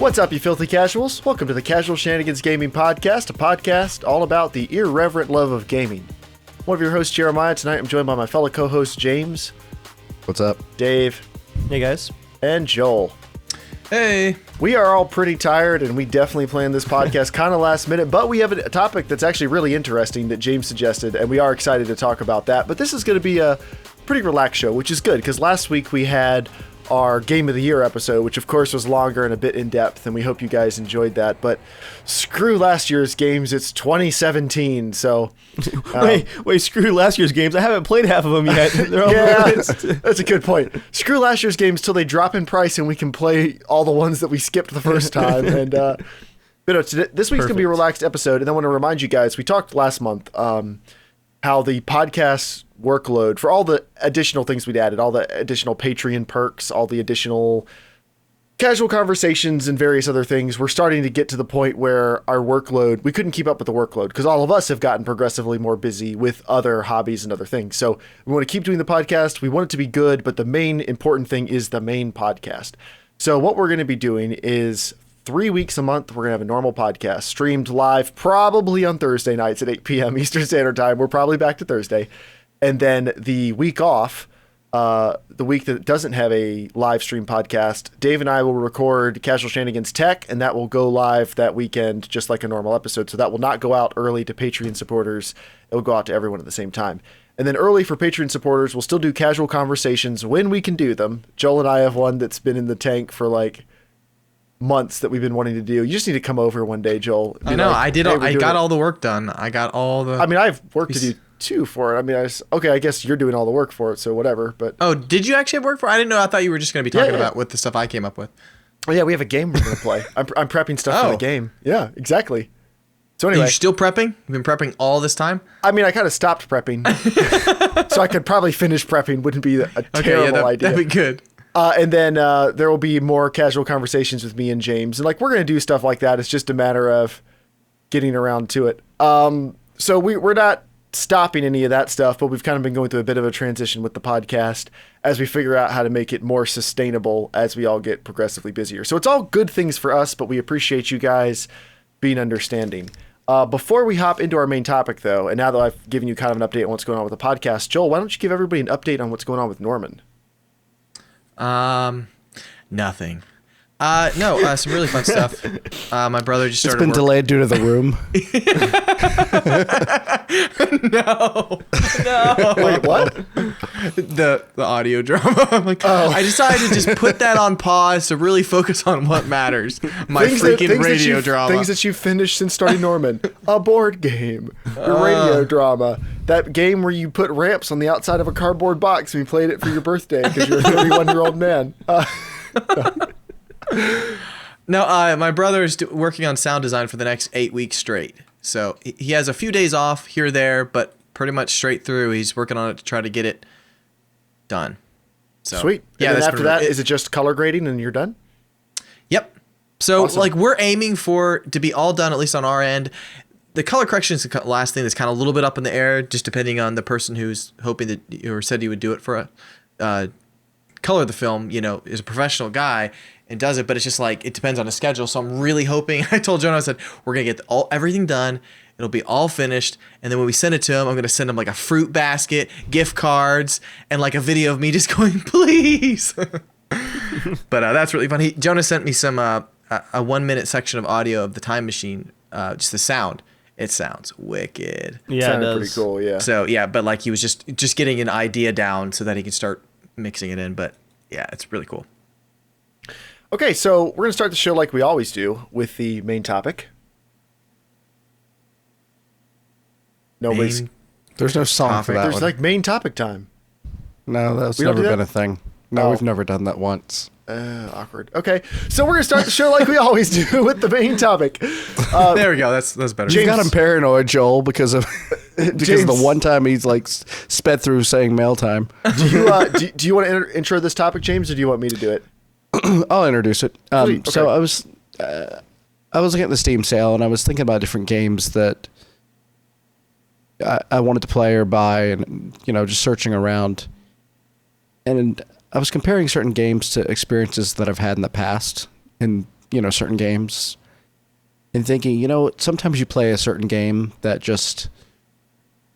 What's up, you filthy casuals? Welcome to the Casual Shenanigans Gaming podcast, a podcast all about the irreverent love of gaming. One of your hosts, Jeremiah. Tonight I'm joined by my fellow co-hosts, James. What's up? Dave. Hey, guys. And Joel. Hey. We are all pretty tired, and we definitely planned this podcast kind of last minute, but we have a topic that's actually really interesting that James suggested, and we are excited to talk about that. But this is going to be a pretty relaxed show, which is good, because last week we had our Game of the Year episode, which of course was longer and a bit in-depth, and we hope you guys enjoyed that. But screw last year's games, it's 2017, so... Wait, screw last year's games. I haven't played half of them yet. They're all that's a good point. Screw last year's games till they drop in price and we can play all the ones that we skipped the first time. And this week's going to be a relaxed episode, and I want to remind you guys, we talked last month how the podcast workload for all the additional things we'd added, all the additional Patreon perks, all the additional casual conversations and various other things, we're starting to get to the point where our workload, we couldn't keep up with the workload because all of us have gotten progressively more busy with other hobbies and other things. So we want to keep doing the podcast. We want it to be good, but the main important thing is the main podcast. So what we're going to be doing is 3 weeks a month, we're going to have a normal podcast streamed live, probably on Thursday nights at 8 p.m. Eastern Standard Time. We're probably back to Thursday. And then the week off, the week that doesn't have a live stream podcast, Dave and I will record Casual Shenanigans Tech, and that will go live that weekend just like a normal episode. So that will not go out early to Patreon supporters. It will go out to everyone at the same time. And then early for Patreon supporters, we'll still do casual conversations when we can do them. Joel and I have one that's been in the tank for like months that we've been wanting to do. You just need to come over one day, Joel. I know. I did. I got all the work done. I got all the... I mean, I have work to do too for it. I mean, I guess you're doing all the work for it, so whatever. But oh, did you actually have work for it? I didn't know. I thought you were just going to be talking about with the stuff I came up with. Oh yeah, we have a game we're going to play. I'm prepping stuff for the game. Yeah, exactly. So anyway, are you still prepping? You've been prepping all this time? I mean, I kind of stopped prepping, so I could probably finish prepping. Wouldn't be a terrible idea. That'd be good. And then there will be more casual conversations with me and James, and like we're going to do stuff like that. It's just a matter of getting around to it. So we're not stopping any of that stuff, but we've kind of been going through a bit of a transition with the podcast as we figure out how to make it more sustainable as we all get progressively busier. So it's all good things for us, but we appreciate you guys being understanding. Before we hop into our main topic, though, and now that I've given you kind of an update on what's going on with the podcast, Joel, why don't you give everybody an update on what's going on with Norman? Nothing. No, some really fun stuff. My brother just started. It's been delayed due to the room. No. Wait, what? The audio drama. I'm like, I decided to just put that on pause to really focus on what matters. My freaking radio drama. Things that you finished since starting Norman. A board game. Your radio drama. That game where you put ramps on the outside of a cardboard box and you played it for your birthday because you're a 31-year-old man. No, my brother is working on sound design for the next 8 weeks straight. So he has a few days off here or there, but pretty much straight through, he's working on it to try to get it done. So, sweet. Yeah. And then after that, is it just color grading and you're done? Yep. So awesome. like we're aiming for to be all done, at least on our end. The color correction is the last thing that's kind of a little bit up in the air, just depending on the person who's hoping that or said he would do it for a color the film, is a professional guy and does it, but it's just like it depends on his schedule. So I'm really hoping. I told Jonah, I said we're gonna get everything done. It'll be all finished, and then when we send it to him, I'm gonna send him like a fruit basket, gift cards, and like a video of me just going, please. But that's really fun. Jonah sent me some a 1 minute section of audio of the Time Machine, just the sound. It sounds wicked. Yeah, it does. Pretty cool. Yeah. So yeah, but like he was just getting an idea down so that he can start mixing it in. But yeah, it's really cool. Okay, so we're going to start the show like we always do with the main topic. There's no song for that There's one. like main topic time. No, that's never been a thing. No, we've never done that once. Awkward. Okay, so we're going to start the show like we always do with the main topic. There we go. That's better. James got him paranoid, Joel, because of the one time he's like sped through saying mail time. Do you want to intro this topic, James, or do you want me to do it? I'll introduce it. Okay. So I was looking at the Steam sale and I was thinking about different games that I wanted to play or buy, and just searching around, and I was comparing certain games to experiences that I've had in the past, and certain games and thinking, sometimes you play a certain game that just,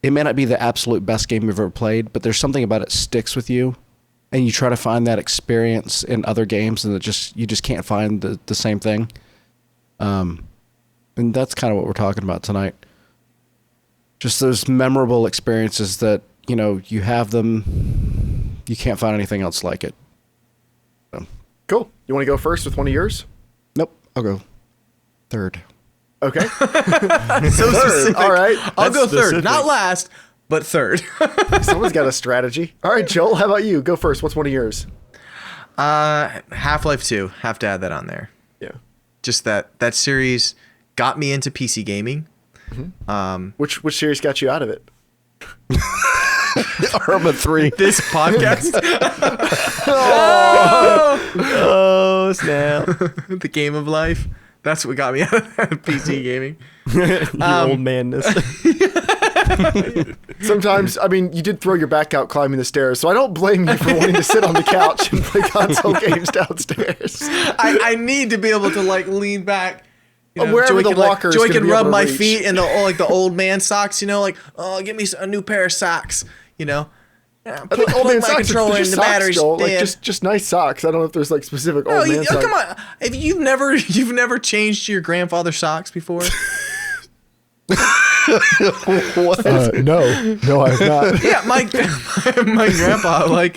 it may not be the absolute best game you've ever played, but there's something about it sticks with you, and you try to find that experience in other games, and you just can't find the same thing. And that's kind of what we're talking about tonight. Just those memorable experiences that, you have them, you can't find anything else like it. So. Cool. You want to go first with one of yours? Nope. I'll go third. Okay. So Third. specific. All right. I'll go specific. third. Not last, but third. Someone's got a strategy. All right, Joel, how about you? Go first. What's one of yours? Half-Life 2. Have to add that on there. Yeah. Just that series got me into PC gaming. Mm-hmm. Which series got you out of it? Arma 3. This podcast. Oh, snap. The game of life. That's what got me out of PC gaming. Your old manness. Sometimes, you did throw your back out climbing the stairs, so I don't blame you for wanting to sit on the couch and play console games downstairs. I need to be able to lean back. Wherever Joey the can, walker is Joey gonna can be rub able to my reach. feet in the old man socks, give me a new pair of socks, Yeah, I think old man my socks controller are and just the socks, battery's Joel. dead. Just nice socks. I don't know if there's specific old man socks. Come on. If you've never changed your grandfather's socks before? What? No, I have not. Yeah, my grandpa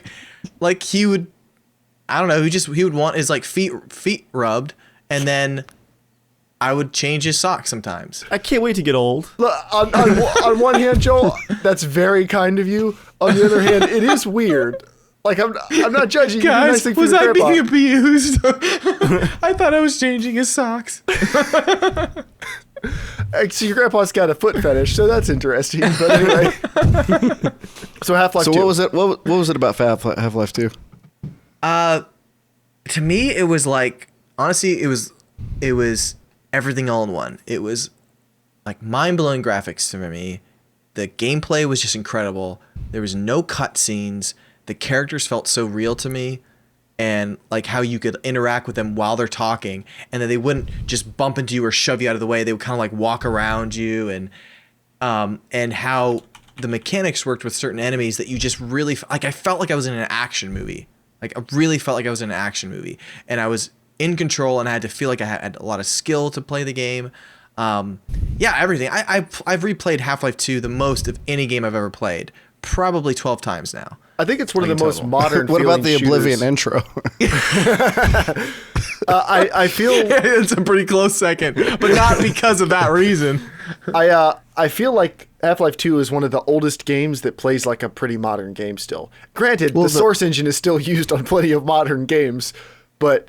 he would, I don't know, he would want his feet rubbed, and then I would change his socks sometimes. I can't wait to get old. Look, on one hand, Joel, that's very kind of you. On the other hand, it is weird. I'm not judging you. Guys, Nice thing for was your I grandpa. being abused? I thought I was changing his socks. So your grandpa's got a foot fetish, so that's interesting. But anyway, so Half-Life 2. So what was it? What was it about Half-Life 2? To me, it was honestly, it was everything all in one. It was mind-blowing graphics for me. The gameplay was just incredible. There was no cutscenes. The characters felt so real to me, and how you could interact with them while they're talking, and that they wouldn't just bump into you or shove you out of the way. They would kind of walk around you, and how the mechanics worked with certain enemies that you just really I felt like I was in an action movie. I really felt like I was in an action movie, and I was in control, and I had to feel like I had a lot of skill to play the game. Everything. I've replayed Half-Life 2 the most of any game I've ever played, probably 12 times now. I think it's one of the most modern. What about the feeling Oblivion shooters. intro? I feel It's a pretty close second, but not because of that reason. I feel like Half-Life 2 is one of the oldest games that plays like a pretty modern game still. Granted, the source engine is still used on plenty of modern games, but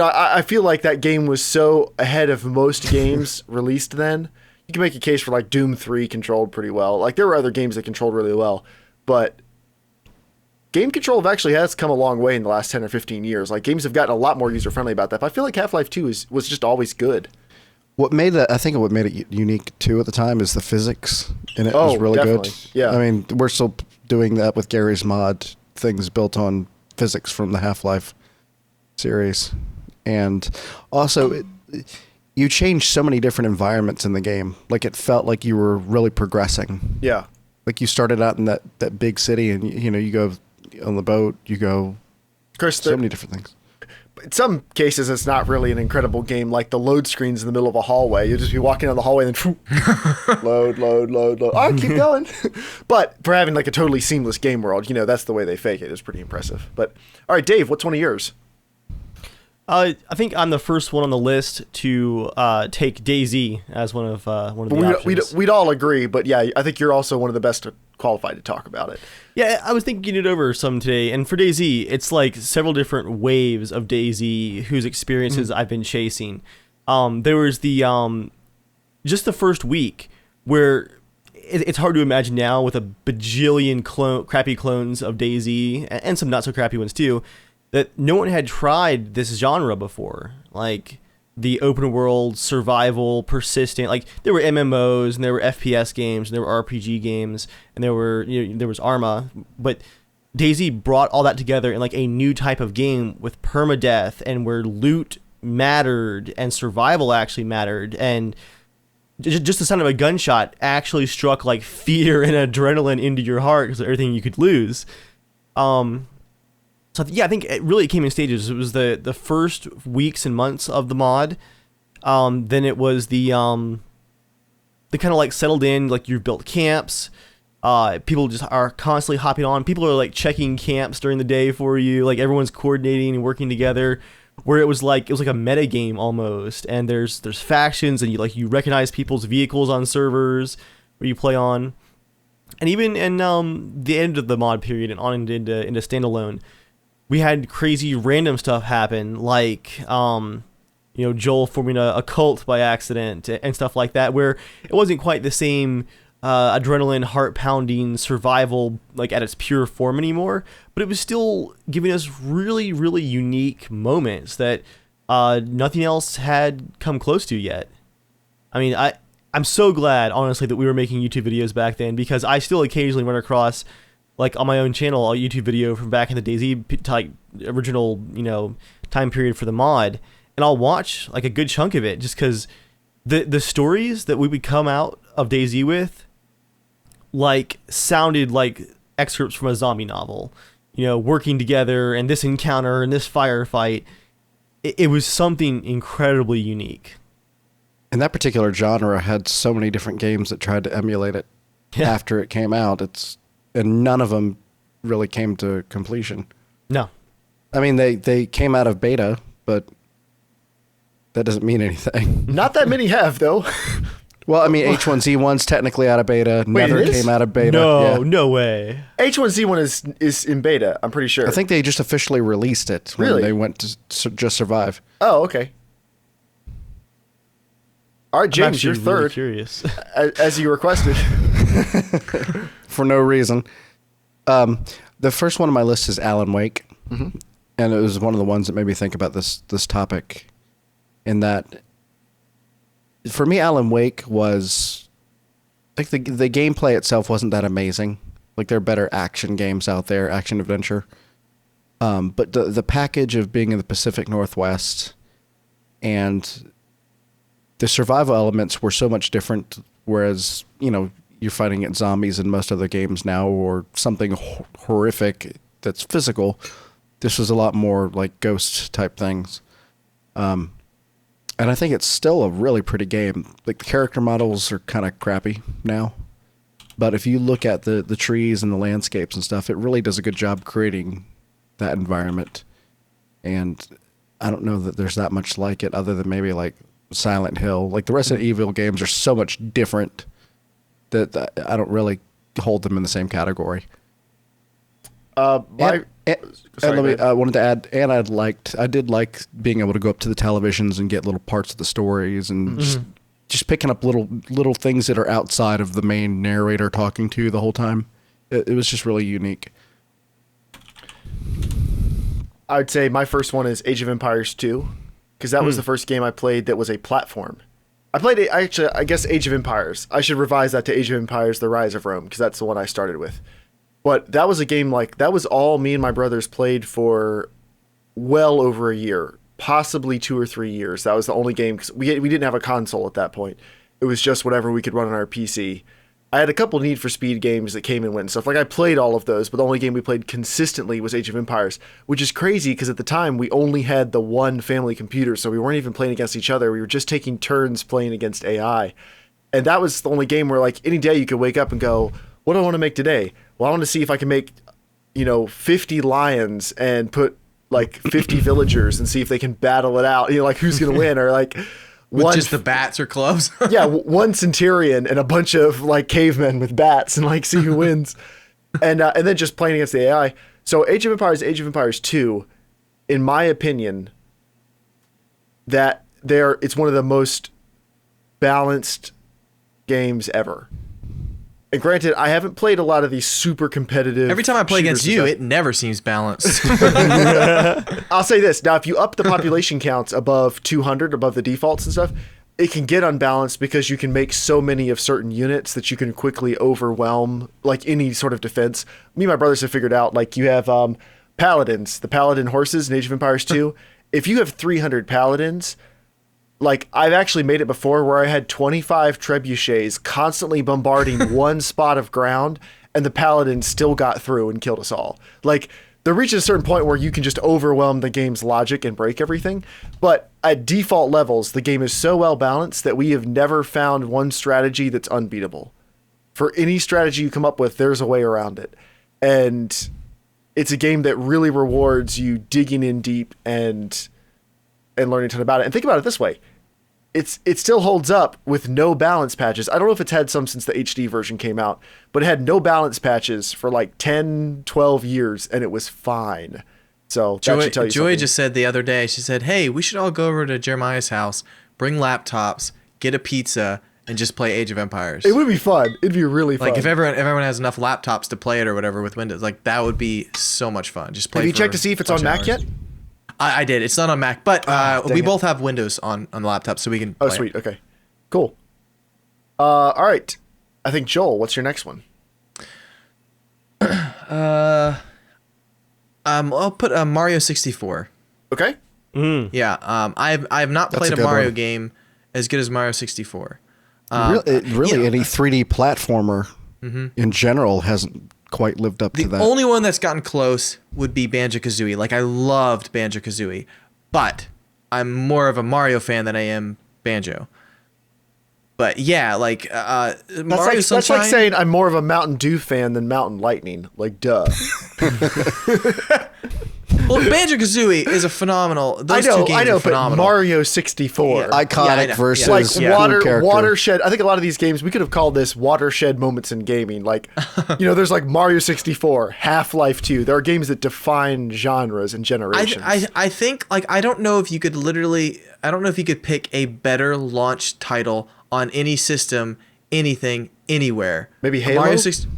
I feel like that game was so ahead of most games released then. You can make a case for Doom 3 controlled pretty well. There were other games that controlled really well, but game control actually has come a long way in the last 10 or 15 years. Games have gotten a lot more user-friendly about that, but I feel like Half-Life 2 was just always good. What made it unique too at the time is the physics, and it was really definitely. good. Yeah. We're still doing that with Gary's Mod, things built on physics from the Half-Life series. And also, you changed so many different environments in the game. It felt like you were really progressing. Yeah. You started out in that big city, and you go on the boat, you go Of course, so many different things. in some cases, it's not really an incredible game. Like the load screens in the middle of a hallway, you'll just be walking down the hallway and then load. All right, keep going. But for having a totally seamless game world, that's the way they fake it. It's pretty impressive. But all right, Dave, what's one of yours? I think I'm the first one on the list to take DayZ as one of the options. We'd all agree, but yeah, I think you're also one of the best qualified to talk about it. Yeah, I was thinking it over some today, and for DayZ, it's several different waves of DayZ whose experiences I've been chasing. There was the just the first week where it's hard to imagine now with a bajillion crappy clones of DayZ and some not so crappy ones too, that no one had tried this genre before. The open world survival persistent, there were MMOs and there were FPS games and there were RPG games and there was Arma, but DayZ brought all that together in a new type of game with permadeath, and where loot mattered and survival actually mattered, and just the sound of a gunshot actually struck like fear and adrenaline into your heart because of everything you could lose. So yeah, I think it really came in stages. It was the first weeks and months of the mod. Then it was the kind of like settled in, like you've built camps. People just are constantly hopping on. People are like checking camps during the day for you. Like everyone's coordinating and working together. Where it was like a meta game almost. And there's factions, and you recognize people's vehicles on servers where you play on. And even in the end of the mod period and on into standalone, we had crazy random stuff happen, like Joel forming a cult by accident and stuff like that, where it wasn't quite the same adrenaline, heart-pounding survival like at its pure form anymore, but it was still giving us really, really unique moments that nothing else had come close to yet. I mean, I'm so glad, honestly, that we were making YouTube videos back then, because I still occasionally run across, like on my own channel, a YouTube video from back in the DayZ type original, time period for the mod, and I'll watch like a good chunk of it just because the stories that we would come out of DayZ with, like, sounded like excerpts from a zombie novel. Working together and this encounter and this firefight, it was something incredibly unique. And that particular genre had so many different games that tried to emulate it after it came out. And none of them really came to completion. No. I mean, they came out of beta, but that doesn't mean anything. Not that many have, though. Well, I mean, H1Z1's technically out of beta. Wait, Nether it is? came out of beta. No, Yeah. no way. H1Z1 is in beta, I'm pretty sure. I think they just officially released it when Really? they went to just survive. Oh, okay. All right, James, you're Really third, curious. as you requested. For no reason. The first one on my list is Alan Wake. Mm-hmm. And it was one of the ones that made me think about this topic, in that, for me, Alan Wake was, like, the gameplay itself wasn't that amazing. Like, there are better action games out there, action adventure. But the package of being in the Pacific Northwest and the survival elements were so much different, whereas, you're fighting against zombies in most other games now, or something horrific that's physical. This was a lot more like Ghost type things. And I think it's still a really pretty game. Like, the character models are kind of crappy now, but if you look at the trees and the landscapes and stuff, it really does a good job creating that environment. And I don't know that there's that much like it, other than maybe like Silent Hill. Like, the Resident Evil games are so much different that I don't really hold them in the same category. Sorry, I wanted to add, and I did like being able to go up to the televisions and get little parts of the stories, and just picking up little things that are outside of the main narrator talking to you the whole time. It was just really unique. I would say my first one is Age of Empires 2, because that was the first game I played that was a platform. I guess Age of Empires. I should revise that to Age of Empires: The Rise of Rome, because that's the one I started with. But that was a game, like, that was all me and my brothers played for well over a year, possibly 2 or 3 years. That was the only game, because we didn't have a console at that point. It was just whatever we could run on our PC. I had a couple Need for Speed games that came and went and stuff. Like, I played all of those, but the only game we played consistently was Age of Empires, which is crazy because at the time we only had the one family computer, so we weren't even playing against each other. We were just taking turns playing against AI. And that was the only game where, like, any day you could wake up and go, what do I want to make today? Well, I want to see if I can make, 50 lions and put, like, 50 villagers and see if they can battle it out. Like, who's going to win? Or, like, With just the bats or clubs? yeah, one centurion and a bunch of, like, cavemen with bats, and, like, see who wins. And then just playing against the AI. So Age of Empires 2, in my opinion, it's one of the most balanced games ever. And granted, I haven't played a lot of these super competitive. Every time I play against shooters you, and it never seems balanced. stuff. I'll say this. Now, if you up the population counts above 200, above the defaults and stuff, it can get unbalanced because you can make so many of certain units that you can quickly overwhelm, like, any sort of defense. Me and my brothers have figured out, like, you have paladins, the paladin horses in Age of Empires 2. if you have 300 paladins, like I've actually made it before where I had 25 trebuchets constantly bombarding one spot of ground, and the paladin still got through and killed us all. Like, there reaches a certain point where you can just overwhelm the game's logic and break everything. But at default levels, the game is so well balanced that we have never found one strategy that's unbeatable. For any strategy you come up with, there's a way around it. And it's a game that really rewards you digging in deep and learning a ton about it. And think about it this way. It still holds up with no balance patches. I don't know if it's had some since the HD version came out, but it had no balance patches for like 10, 12 years, and it was fine. So that should tell you Joy something. just said the other day, she said, hey, we should all go over to Jeremiah's house, bring laptops, get a pizza, and just play Age of Empires. It would be fun. It'd be really fun. Like, if everyone has enough laptops to play it or whatever with Windows, like, that would be so much fun. Just play. Have you checked to see if it's on Mac yet? I did. It's not on Mac, but we it. both have Windows on the laptop, so we can play Sweet. it. Okay. Cool. All right. I think, Joel, what's your next one? I'll put Mario 64. Okay. Yeah. I have not That's played a a good Mario one. game as good as Mario 64. Really, any 3D platformer in general hasn't quite lived up to The that. only one that's gotten close would be Banjo-Kazooie. Like, I loved Banjo-Kazooie, but I'm more of a Mario fan than I am Banjo. But yeah, like Mario Sunshine. That's like saying I'm more of a Mountain Dew fan than Mountain Lightning. Like, duh. Well, Banjo-Kazooie is a phenomenal. Those two games I know, are phenomenal. but Mario 64. Yeah. Iconic I know. versus Like cool character. watershed. I think a lot of these games we could have called this watershed moments in gaming. Like, there's like Mario 64, Half-Life 2. There are games that define genres and generations. I think, like, I don't know if you could pick a better launch title on any system, anything, anywhere. Maybe Halo? Mario 60.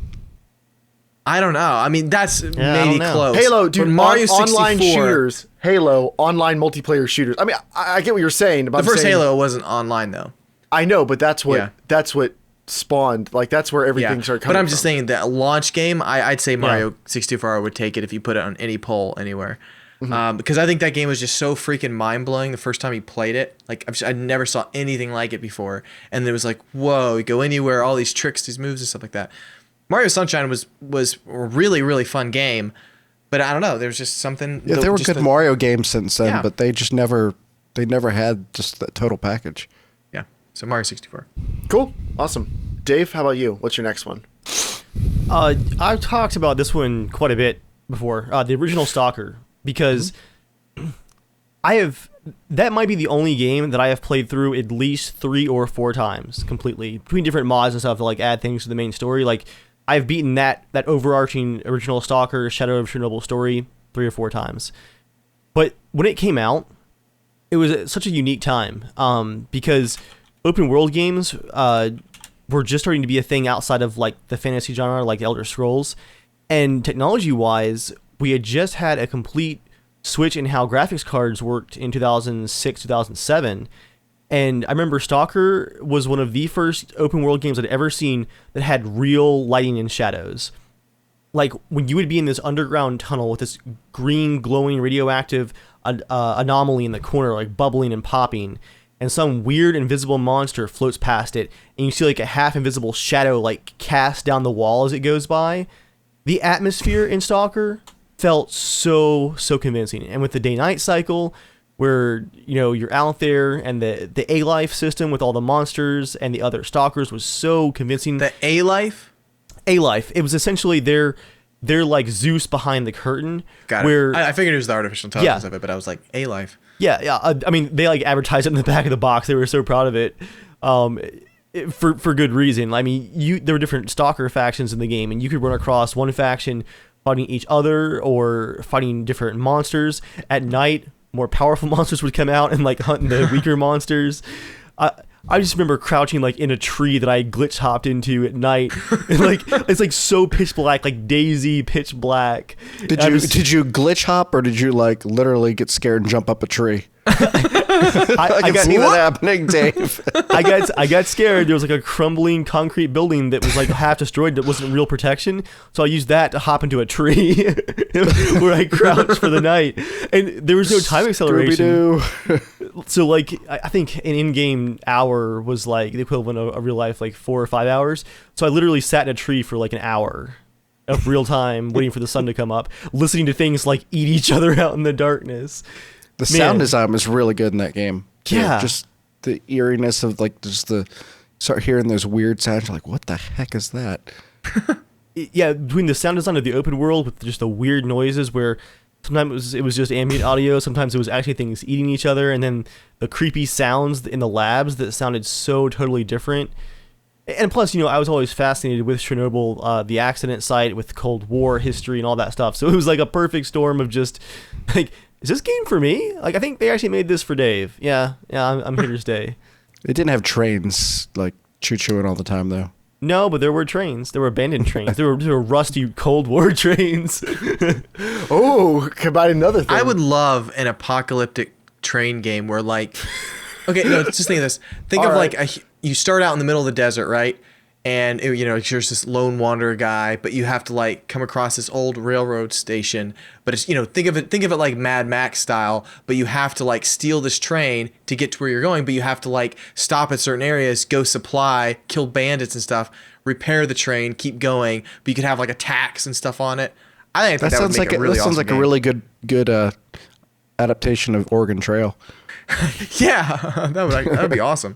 I don't know. I mean, that's I maybe don't know. close. Halo, dude, But Mario 64, online shooters. Halo, online multiplayer shooters. I mean, I get what you're saying. But The first Halo wasn't online, though. I know, but that's what Yeah. spawned. Like, that's where everything started coming But I'm just from. saying that launch game, I'd say Mario 64 would take it if you put it on any poll anywhere. Because I think that game was just so freaking mind-blowing the first time you played it. Like, I never saw anything like it before. And it was like, whoa, you go anywhere, all these tricks, these moves and stuff like that. Mario Sunshine was a really, really fun game. But I don't know, there's just something... Yeah, there were good Mario games since then, Yeah. but they never had just the total package. Yeah, so Mario 64. Cool. Awesome. Dave, how about you? What's your next one? I've talked about this one quite a bit before. The original Stalker, because that might be the only game that I have played through at least 3 or 4 times completely, between different mods and stuff to like add things to the main story. Like, I've beaten that overarching original Stalker Shadow of Chernobyl story 3 or 4 times. But when it came out, it was such a unique time because open world games were just starting to be a thing outside of like the fantasy genre, like Elder Scrolls, and technology wise, we had just had a complete switch in how graphics cards worked in 2006, 2007. And I remember Stalker was one of the first open world games I'd ever seen that had real lighting and shadows. Like, when you would be in this underground tunnel with this green glowing radioactive anomaly in the corner, like bubbling and popping, and some weird invisible monster floats past it, and you see like a half invisible shadow like cast down the wall as it goes by. The atmosphere in Stalker felt so convincing. And with the day-night cycle, where you're out there, and the A-Life system with all the monsters and the other stalkers was so convincing. The A-Life? A-Life. It was essentially their like Zeus behind the curtain. Got where, it. I figured it was the artificial intelligence of it, but I was like, A-Life. Yeah. I mean, they like advertised it in the back of the box. They were so proud of it. For good reason. I mean, there were different stalker factions in the game, and you could run across one faction fighting each other or fighting different monsters. At night, more powerful monsters would come out and like hunt the weaker monsters. I just remember crouching like in a tree that I glitch hopped into at night. And, like it's like so pitch black, like Daisy pitch black. Did you glitch hop, or did you like literally get scared and jump up a tree? I can got, see that happening, Dave. I got scared. There was like a crumbling concrete building that was like half destroyed that wasn't real protection. So I used that to hop into a tree where I crouched for the night. And there was no time acceleration. So like I think an in-game hour was like the equivalent of a real life like 4 or 5 hours. So I literally sat in a tree for like an hour of real time waiting for the sun to come up, listening to things like eat each other out in the darkness. The sound design was really good in that game. Yeah. Just the eeriness of like just start hearing those weird sounds. You're like, what the heck is that? Yeah, between the sound design of the open world with just the weird noises where sometimes it was just ambient audio, sometimes it was actually things eating each other, and then the creepy sounds in the labs that sounded so totally different. And plus, you know, I was always fascinated with Chernobyl, the accident site, with Cold War history and all that stuff. So it was like a perfect storm of just like, is this game for me? Like, I think they actually made this for Dave. Yeah, I'm here to stay. It didn't have trains like choo-chooing all the time, though. No, but there were trains. There were abandoned trains. There were rusty Cold War trains. Oh, combine another thing. I would love an apocalyptic train game where, like, okay, no, just think of this. Think All of right. like you start out in the middle of the desert, right? And you know, you're just this lone wanderer guy, but you have to like come across this old railroad station. But it's, you know, think of it like Mad Max style. But you have to like steal this train to get to where you're going. But you have to like stop at certain areas, go supply, kill bandits and stuff, repair the train, keep going. But you could have like attacks and stuff on it. I think that sounds would make a really awesome like game. a really good adaptation of Oregon Trail. Yeah, that would be awesome.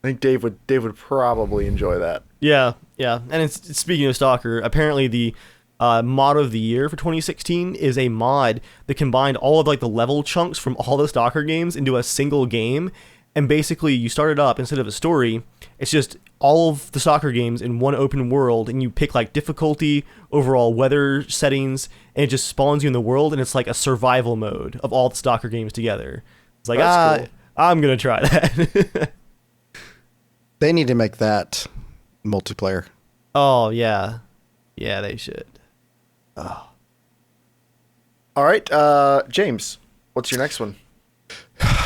I think Dave would probably enjoy that. Yeah. And it's speaking of Stalker, apparently the mod of the year for 2016 is a mod that combined all of like the level chunks from all the Stalker games into a single game. And basically you start it up, instead of a story, it's just all of the Stalker games in one open world, and you pick like difficulty, overall weather settings, and it just spawns you in the world, and it's like a survival mode of all the Stalker games together. It's like, That's cool. I'm going to try that. They need to make that multiplayer. Oh, yeah. Yeah, they should. All right, James, what's your next one?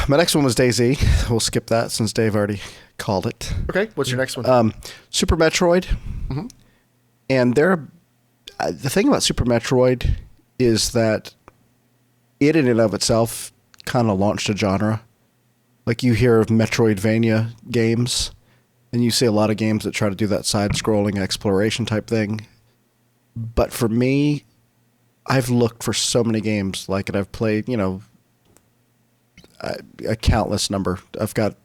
My next one was DayZ. We'll skip that since Dave already called it. Okay, what's your next one? Super Metroid. Mm-hmm. And the thing about Super Metroid is that it in and of itself kind of launched a genre. Like, you hear of Metroidvania games, and you see a lot of games that try to do that side-scrolling exploration type thing. But for me, I've looked for so many games like it. I've played, you know, a countless number. I've got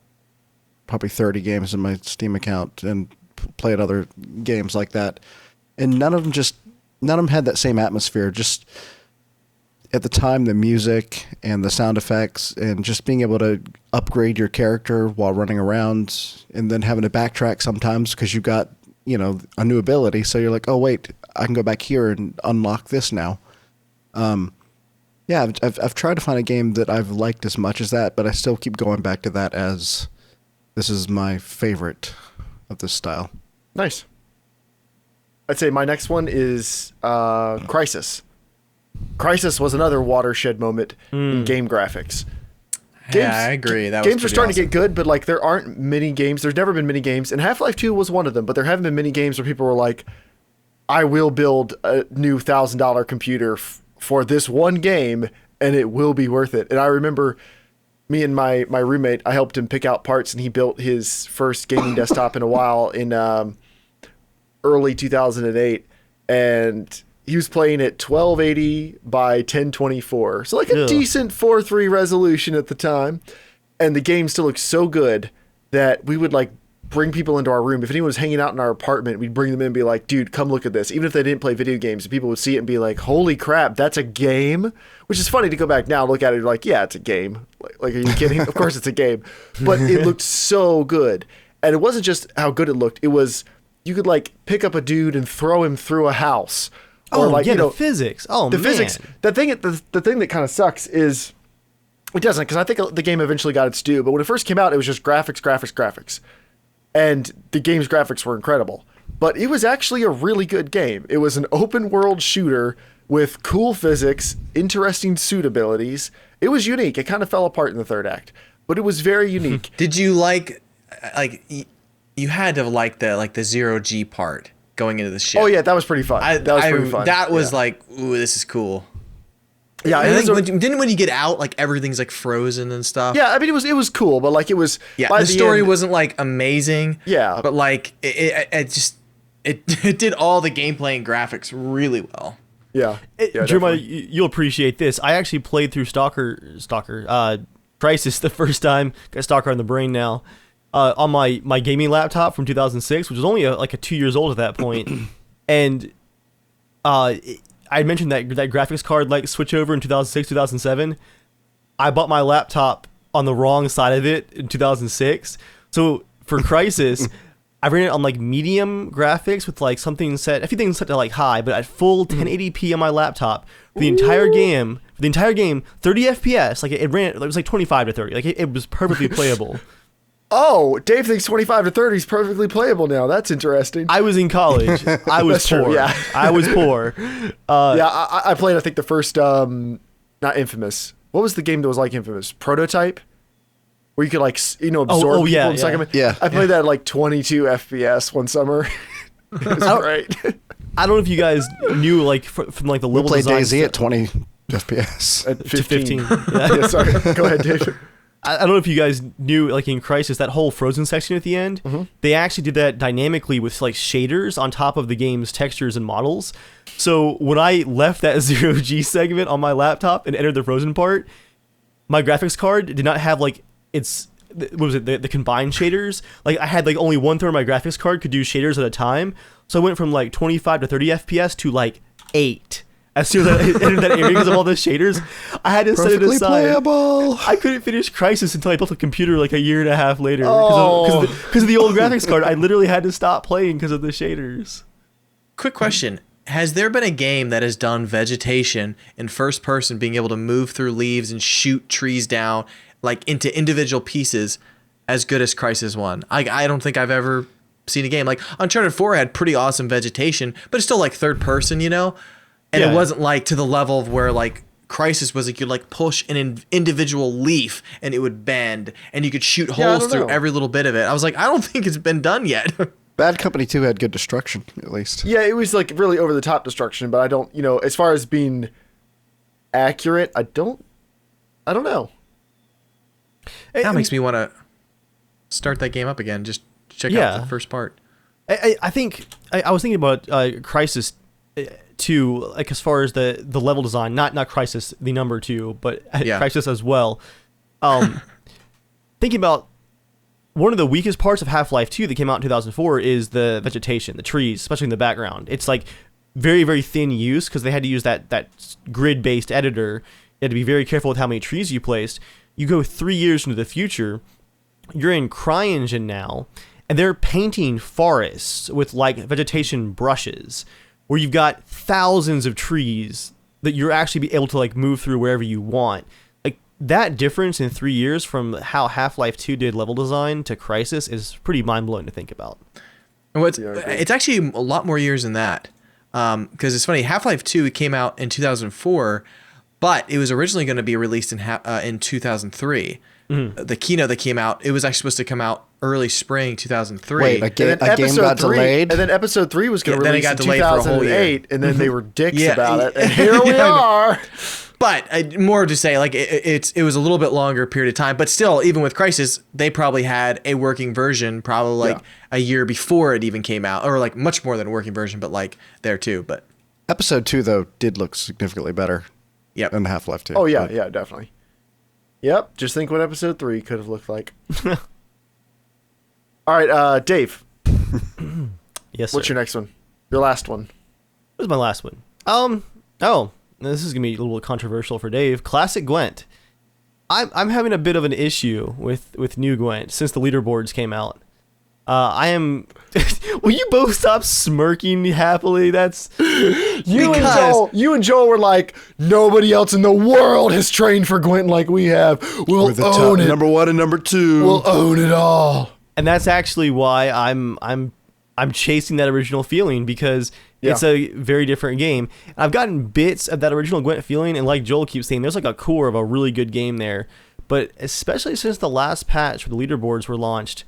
probably 30 games in my Steam account and played other games like that. And none of them had that same atmosphere. Just at the time, the music and the sound effects and just being able to upgrade your character while running around, and then having to backtrack sometimes because you've got, you know, a new ability. So you're like, oh, wait, I can go back here and unlock this now. Yeah, I've tried to find a game that I've liked as much as that, but I still keep going back to that as this is my favorite of this style. Nice. I'd say my next one is Crysis. Crysis was another watershed moment in game graphics. Yeah, I agree. Games are starting to get good, but like there aren't many games. There's never been many games, and Half-Life 2 was one of them. But there haven't been many games where people were like, "I will build a new $1,000 computer for this one game, and it will be worth it." And I remember me and my roommate, I helped him pick out parts, and he built his first gaming desktop in a while in early 2008, and he was playing at 1280 by 1024. So like a decent 4:3 resolution at the time. And the game still looks so good that we would like bring people into our room. If anyone was hanging out in our apartment, we'd bring them in and be like, dude, come look at this. Even if they didn't play video games, people would see it and be like, holy crap, that's a game? Which is funny to go back now and look at it and like, yeah, it's a game. Like, are you kidding? Of course it's a game. But it looked so good. And it wasn't just how good it looked. It was, you could like pick up a dude and throw him through a house. Or like, yeah, you know, the physics. Oh, the man. physics. The thing that kind of sucks is It doesn't, because I think the game eventually got its due. But when it first came out, it was just graphics. And the game's graphics were incredible. But it was actually a really good game. It was an open world shooter with cool physics, interesting suit abilities. It was unique. It kind of fell apart in the third act, but it was very unique. Did you like you had to like the 0G part going into the ship? Oh yeah, that was pretty fun. That was like, ooh, this is cool. Yeah, when you get out, like everything's like frozen and stuff. Yeah, I mean it was cool, but like it was. Yeah, the story wasn't like amazing. Yeah, but like it did all the gameplay and graphics really well. Yeah, Jeremiah, you'll appreciate this. I actually played through Crisis the first time. Got Stalker on the brain now. On my gaming laptop from 2006, which was only like 2 years old at that point, and I mentioned that graphics card like switch over in 2006, 2007. I bought my laptop on the wrong side of it in 2006. So for Crisis, I ran it on like medium graphics with like a few things set to like high, but at full 1080p on my laptop for the entire game. 30 FPS. Like it was like 25 to 30. Like it was perfectly playable. Oh, Dave thinks 25 to 30 is perfectly playable now. That's interesting. I was in college. I was poor. True, yeah. I was poor. I played, I think, the first, not Infamous. What was the game that was like Infamous? Prototype? Where you could, like, absorb people in second. Yeah. I played that at, like, 22 FPS one summer. It was great. I don't know if you guys knew, like, from like, the level design. We played DayZ at 20 FPS. At 15. To 15. Yeah. Sorry. Go ahead, Dave. I don't know if you guys knew, like in Crisis, that whole frozen section at the end, they actually did that dynamically with like shaders on top of the game's textures and models. So when I left that 0G segment on my laptop and entered the frozen part, my graphics card did not have like the combined shaders. Like I had like only 1/3 of my graphics card could do shaders at a time. So I went from like 25 to 30 FPS to like 8. As soon as I entered that area because of all the shaders, I had to set it aside. Playable. I couldn't finish Crisis until I built a computer like a year and a half later. Because of the old graphics card, I literally had to stop playing because of the shaders. Quick question. Has there been a game that has done vegetation in first person, being able to move through leaves and shoot trees down like into individual pieces as good as Crisis 1? I don't think I've ever seen a game. Like Uncharted 4 had pretty awesome vegetation, but it's still like third person, And it wasn't like to the level of where like Crisis was like you'd like push an individual leaf and it would bend and you could shoot holes through every little bit of it. I was like, I don't think it's been done yet. Bad Company 2 had good destruction, at least. Yeah, it was like really over the top destruction, but I don't, as far as being accurate, I don't know. That makes me want to start that game up again. Just check out the first part. I think I was thinking about Crisis 2, like as far as the level design, not Crisis the number 2, but Crisis as well. Thinking about one of the weakest parts of Half-Life 2 that came out in 2004 is the vegetation, the trees, especially in the background. It's like very, very thin use because they had to use that grid-based editor. You had to be very careful with how many trees you placed. You go 3 years into the future, you're in CryEngine now, and they're painting forests with like vegetation brushes, where you've got thousands of trees that you're actually be able to like move through wherever you want. Like that difference in 3 years from how Half-Life 2 did level design to Crisis is pretty mind-blowing to think about. And it's actually a lot more years than that. Because it's funny, Half-Life 2 came out in 2004, but it was originally going to be released in 2003. Mm-hmm. The keynote that came out, it was actually supposed to come out early spring 2003. Wait, a game got delayed? And then episode 3 was going to release in 2008, and then they were dicks about it. And here we are. But more to say, like it was a little bit longer period of time, but still, even with Crisis, they probably had a working version probably like a year before it even came out, or like much more than a working version, but like there too. But episode 2 though did look significantly better. Than Half-Life 2. Oh yeah, yeah, definitely. Yep. Just think what episode 3 could have looked like. All right, Dave. Yes. What's your next one? Your last one. What was my last one? This is gonna be a little controversial for Dave. Classic Gwent. I'm having a bit of an issue with new Gwent since the leaderboards came out. I am. Will you both stop smirking happily? That's You and Joel were like, nobody else in the world has trained for Gwent like we have. We'll We're the own it. number 1 and number 2. We'll own it all. and that's actually why I'm chasing that original feeling, because it's a very different game. I've gotten bits of that original Gwent feeling, and like Joel keeps saying, there's like a core of a really good game there. But especially since the last patch where the leaderboards were launched,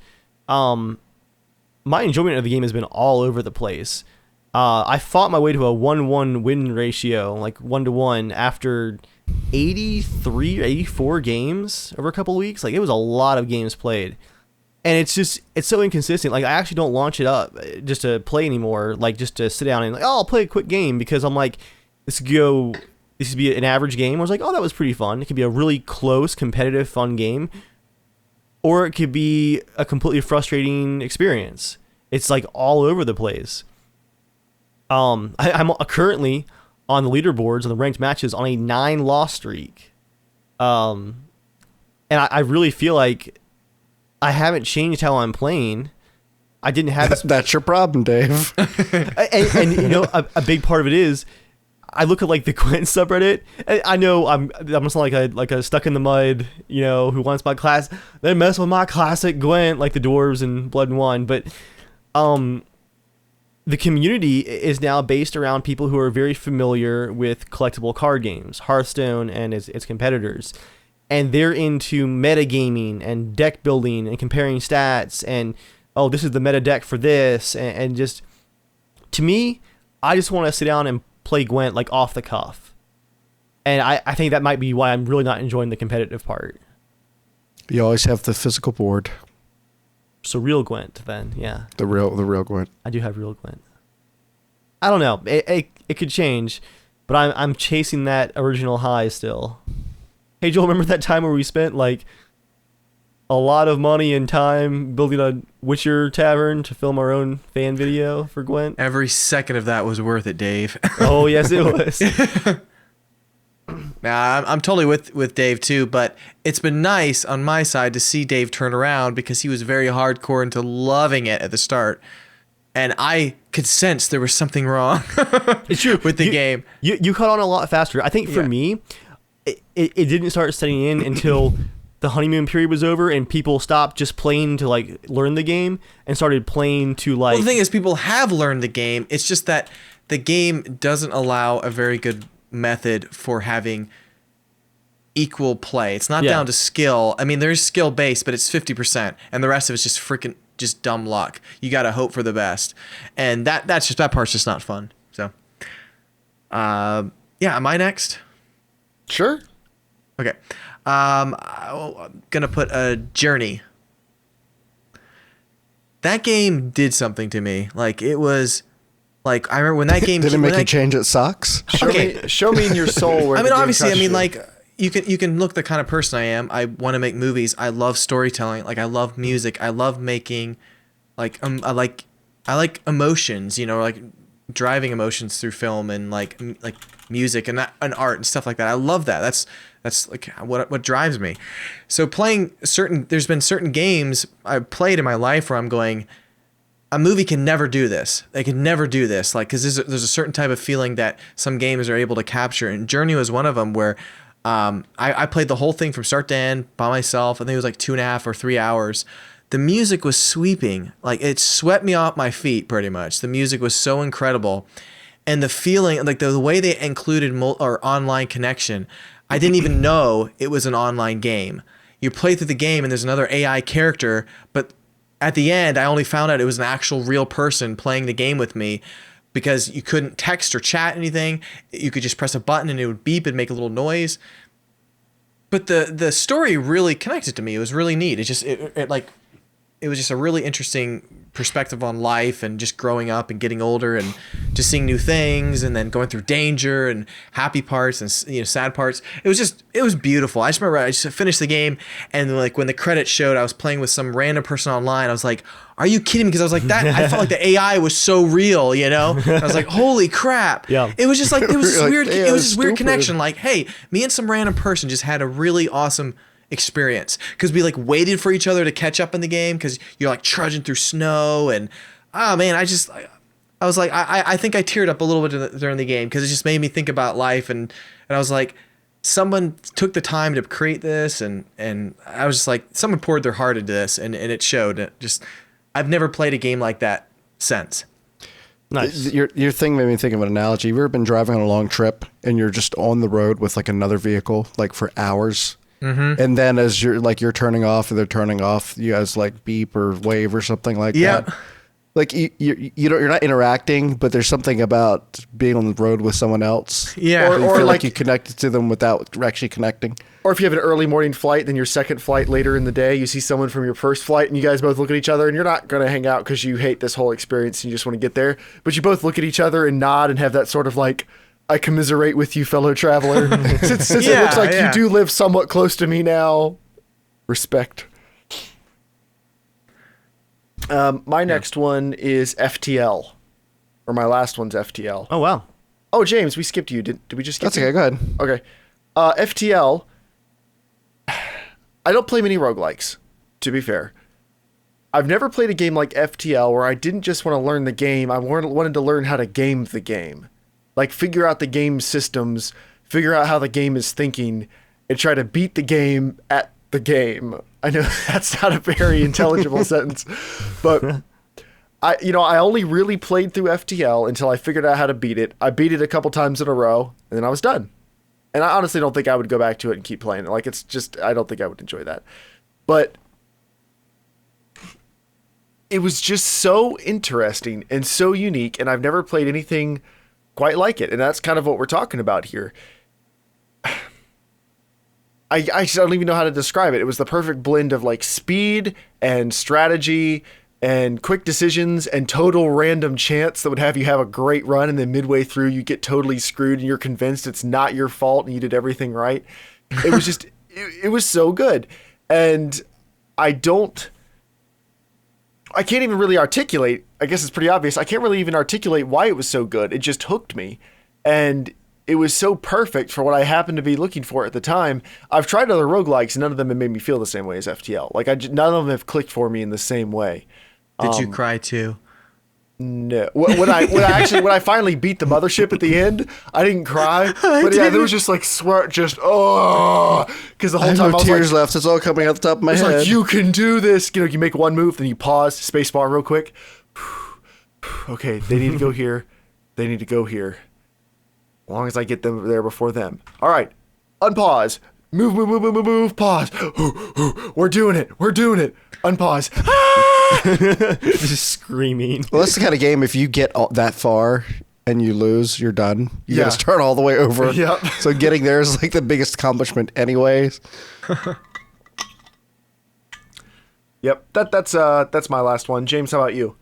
my enjoyment of the game has been all over the place. I fought my way to a 1-1 win ratio, like 1-to-1, after 83 or 84 games over a couple of weeks. Like, it was a lot of games played. And it's so inconsistent. Like, I actually don't launch it up just to play anymore, like, just to sit down and, like, oh, I'll play a quick game, because I'm like, this could be an average game. I was like, oh, that was pretty fun. It could be a really close, competitive, fun game. Or it could be a completely frustrating experience. It's like all over the place. I'm currently on the leaderboards and the ranked matches on a 9-loss streak. And I really feel like I haven't changed how I'm playing. I didn't have this. That's your problem, Dave. and you know, a big part of it is, I look at like the Gwent subreddit, and I know I'm just like a stuck in the mud, you know, who wants my class. They mess with my classic Gwent, like the dwarves in Blood and Wine. But the community is now based around people who are very familiar with collectible card games, Hearthstone and its competitors, and they're into metagaming and deck building and comparing stats, and oh, this is the meta deck for this, and just, to me, I just want to sit down and play Gwent like off the cuff. And I think that might be why I'm really not enjoying the competitive part. You always have the physical board. So real Gwent then, yeah. The real Gwent. I do have real Gwent. I don't know. It could change, but I'm chasing that original high still. Hey Joel, remember that time where we spent like a lot of money and time building a Witcher tavern to film our own fan video for Gwent? Every second of that was worth it, Dave. Oh, yes, it was. Now, I'm totally with Dave too, but it's been nice on my side to see Dave turn around, because he was very hardcore into loving it at the start. And I could sense there was something wrong It's true. with the game. You caught on a lot faster. I think for me, it didn't start setting in until the honeymoon period was over and people stopped just playing to like learn the game and started playing to like... Well, the thing is, people have learned the game. It's just that the game doesn't allow a very good method for having equal play. It's not down to skill. I mean, there's skill based, but it's 50%, and the rest of it's just dumb luck. You got to hope for the best, and that part's just not fun. So, am I next? Sure. Okay. I'm gonna put a Journey. That game did something to me. Like, it was like, I remember when that game Did it make you change its socks? Show me in your soul where I mean, the game obviously, touched you. like, you can look the kind of person I am. I want to make movies. I love storytelling. Like, I love music. I love making, like, I like emotions, you know, like driving emotions through film and like music and art and stuff like that. I love that. That's like what drives me. So there's been certain games I've played in my life where I'm going, a movie can never do this. They can never do this. Like, because there's a certain type of feeling that some games are able to capture. And Journey was one of them where I played the whole thing from start to end by myself. I think it was like 2.5 or 3 hours. The music was sweeping. Like, it swept me off my feet pretty much. The music was so incredible. And the feeling, like the way they included online connection, I didn't even know it was an online game. You play through the game and there's another AI character, but at the end, I only found out it was an actual real person playing the game with me, because you couldn't text or chat anything. You could just press a button and it would beep and make a little noise. But the story really connected to me. It was really neat. It was just a really interesting perspective on life and just growing up and getting older and just seeing new things and then going through danger and happy parts and, you know, sad parts. It was beautiful. I just remember I just finished the game, and like when the credits showed, I was playing with some random person online. I was like, are you kidding me? Because I was like, I felt like the AI was so real, you know? I was like, holy crap. Yeah. It was just like, it was this Like, weird, yeah, it was this weird stupid. connection. Like, hey, me and some random person just had a really awesome experience because we like waited for each other to catch up in the game because you're like trudging through snow and oh man, I was like I think I teared up a little bit during the game because it just made me think about life and I was like, someone took the time to create this and I was just like, someone poured their heart into this and it showed. I've never played a game like that since. Nice. Your thing made me think of an analogy. You've ever been driving on a long trip and you're just on the road with like another vehicle like for hours, and then as you're turning off or they're turning off, you guys like beep or wave or something like that. Like you're not interacting, but there's something about being on the road with someone else. Yeah, or you feel like you connected to them without actually connecting. Or if you have an early morning flight, then your second flight later in the day, you see someone from your first flight and you guys both look at each other and you're not going to hang out because you hate this whole experience and you just want to get there. But you both look at each other and nod and have that sort of like, I commiserate with you, fellow traveler. Since it looks like you do live somewhat close to me now. Respect. My next one is FTL. Or my last one's FTL. Oh, wow. Oh, James, we skipped you. Did we just skip That's you? okay, go ahead. Okay. FTL, I don't play many roguelikes, to be fair. I've never played a game like FTL where I didn't just want to learn the game, I wanted to learn how to game the game. Like, figure out the game systems, figure out how the game is thinking, and try to beat the game at the game. I know that's not a very intelligible sentence, but I only really played through FTL until I figured out how to beat it. I beat it a couple times in a row, and then I was done. And I honestly don't think I would go back to it and keep playing it. Like, it's just, I don't think I would enjoy that. But it was just so interesting and so unique, and I've never played anything quite like it. And that's kind of what we're talking about here. I don't even know how to describe it. It was the perfect blend of like speed and strategy and quick decisions and total random chance that would have you have a great run, and then midway through you get totally screwed and you're convinced it's not your fault and you did everything right. It was just, it was so good. And I can't even really articulate, I guess it's pretty obvious, I can't really even articulate why it was so good. It just hooked me. And it was so perfect for what I happened to be looking for at the time. I've tried other roguelikes and none of them have made me feel the same way as FTL. Like, none of them have clicked for me in the same way. Did you cry too? No. When I finally beat the mothership at the end, I didn't cry. But yeah, there was just like sweat, just because the whole time I was tears like, left. It's all coming out the top of my it's head. like, you can do this. You know, you make one move, then you pause, spacebar real quick. Okay, they need to go here. They need to go here. As long as I get them there before them. All right, unpause. Move, pause. We're doing it. Unpause. Just screaming. Well, that's the kind of game, if you get that far and you lose, you're done. You gotta start all the way over. Yep. So getting there is like the biggest accomplishment anyways. Yep, that's my last one. James, how about you?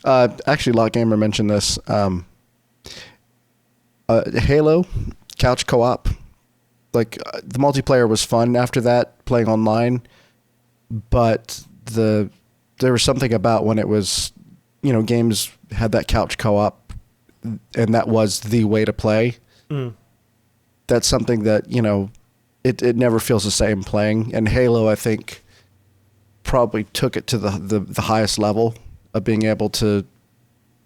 Actually, Lot Gamer mentioned this. Halo couch co-op. Like, the multiplayer was fun after that, playing online, but there was something about when it was, games had that couch co-op, and that was the way to play. That's something that, it never feels the same playing. And Halo, I think, probably took it to the highest level of being able to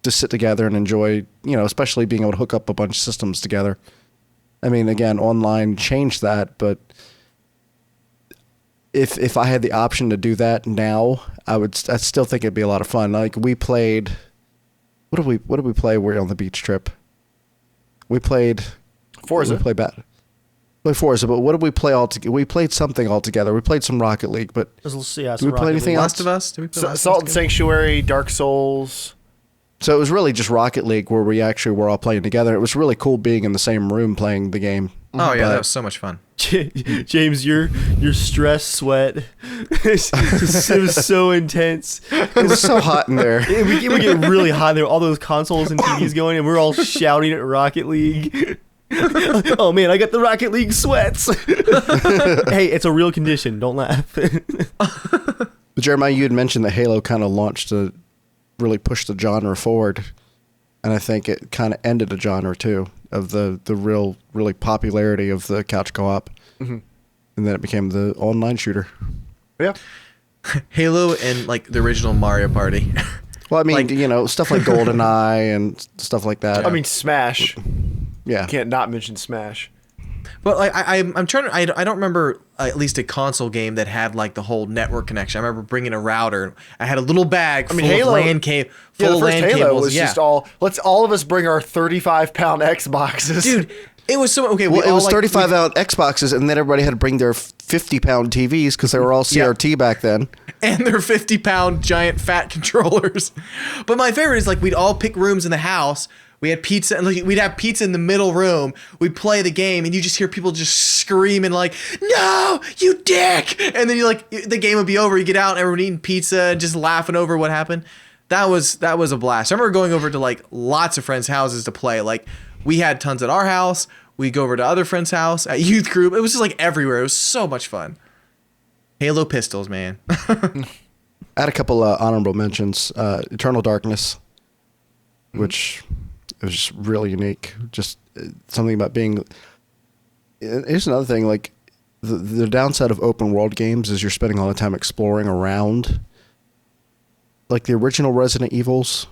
sit together and enjoy, especially being able to hook up a bunch of systems together. I mean, again, online changed that, but if I had the option to do that now, I still think it'd be a lot of fun. Like, we played, what did we play? We're on the beach trip. We played Forza. We played Forza, but what did we play all together? We played something all together. We played some Rocket League, but Did we play anything else? Last of Us? Did we play Last of Us Salt and together? Sanctuary, Dark Souls. So it was really just Rocket League where we actually were all playing together. It was really cool being in the same room playing the game. Oh yeah, But- that was so much fun. James, your stress sweat, it was so intense. It was so hot in there. It would get really hot. There were all those consoles and TVs going, and we're all shouting at Rocket League. Oh man, I got the Rocket League sweats. Hey, it's a real condition. Don't laugh. But Jeremiah, you had mentioned that Halo kind of really pushed the genre forward. And I think it kind of ended a genre too, of the really popularity of the couch co-op. Mm-hmm. and then it became the online shooter. Yeah. Halo and like the original Mario Party. Well, I mean, Like- you know, stuff like GoldenEye and stuff like that. I mean, Smash. yeah. You can't not mention Smash. But like I'm trying to I don't remember at least a console game that had like the whole network connection. I remember bringing a router. I had a little bag full Halo- of LAN cable. Yeah, the first Halo cables. was just let's all of us bring our 35-pound Xboxes. Dude, it was so okay. Well, it was like, 35-ounce Xboxes, and then everybody had to bring their 50-pound TVs because they were all CRT back then. and their 50-pound giant fat controllers. But my favorite is like we'd all pick rooms in the house. We had pizza, and like, we'd have pizza in the middle room. We'd play the game, and you just hear people just screaming like, "No, you dick!" And then you like the game would be over. You get out, and everyone eating pizza and just laughing over what happened. That was a blast. I remember going over to like lots of friends' houses to play. Like we had tons at our house. We'd go over to other friends' house at youth group. It was just like everywhere. It was so much fun. Halo pistols, man. I had a couple honorable mentions. Eternal Darkness, which it was just really unique. Just something about being. Here's another thing. Like the downside of open world games is you're spending all the time exploring around. Like the original Resident Evils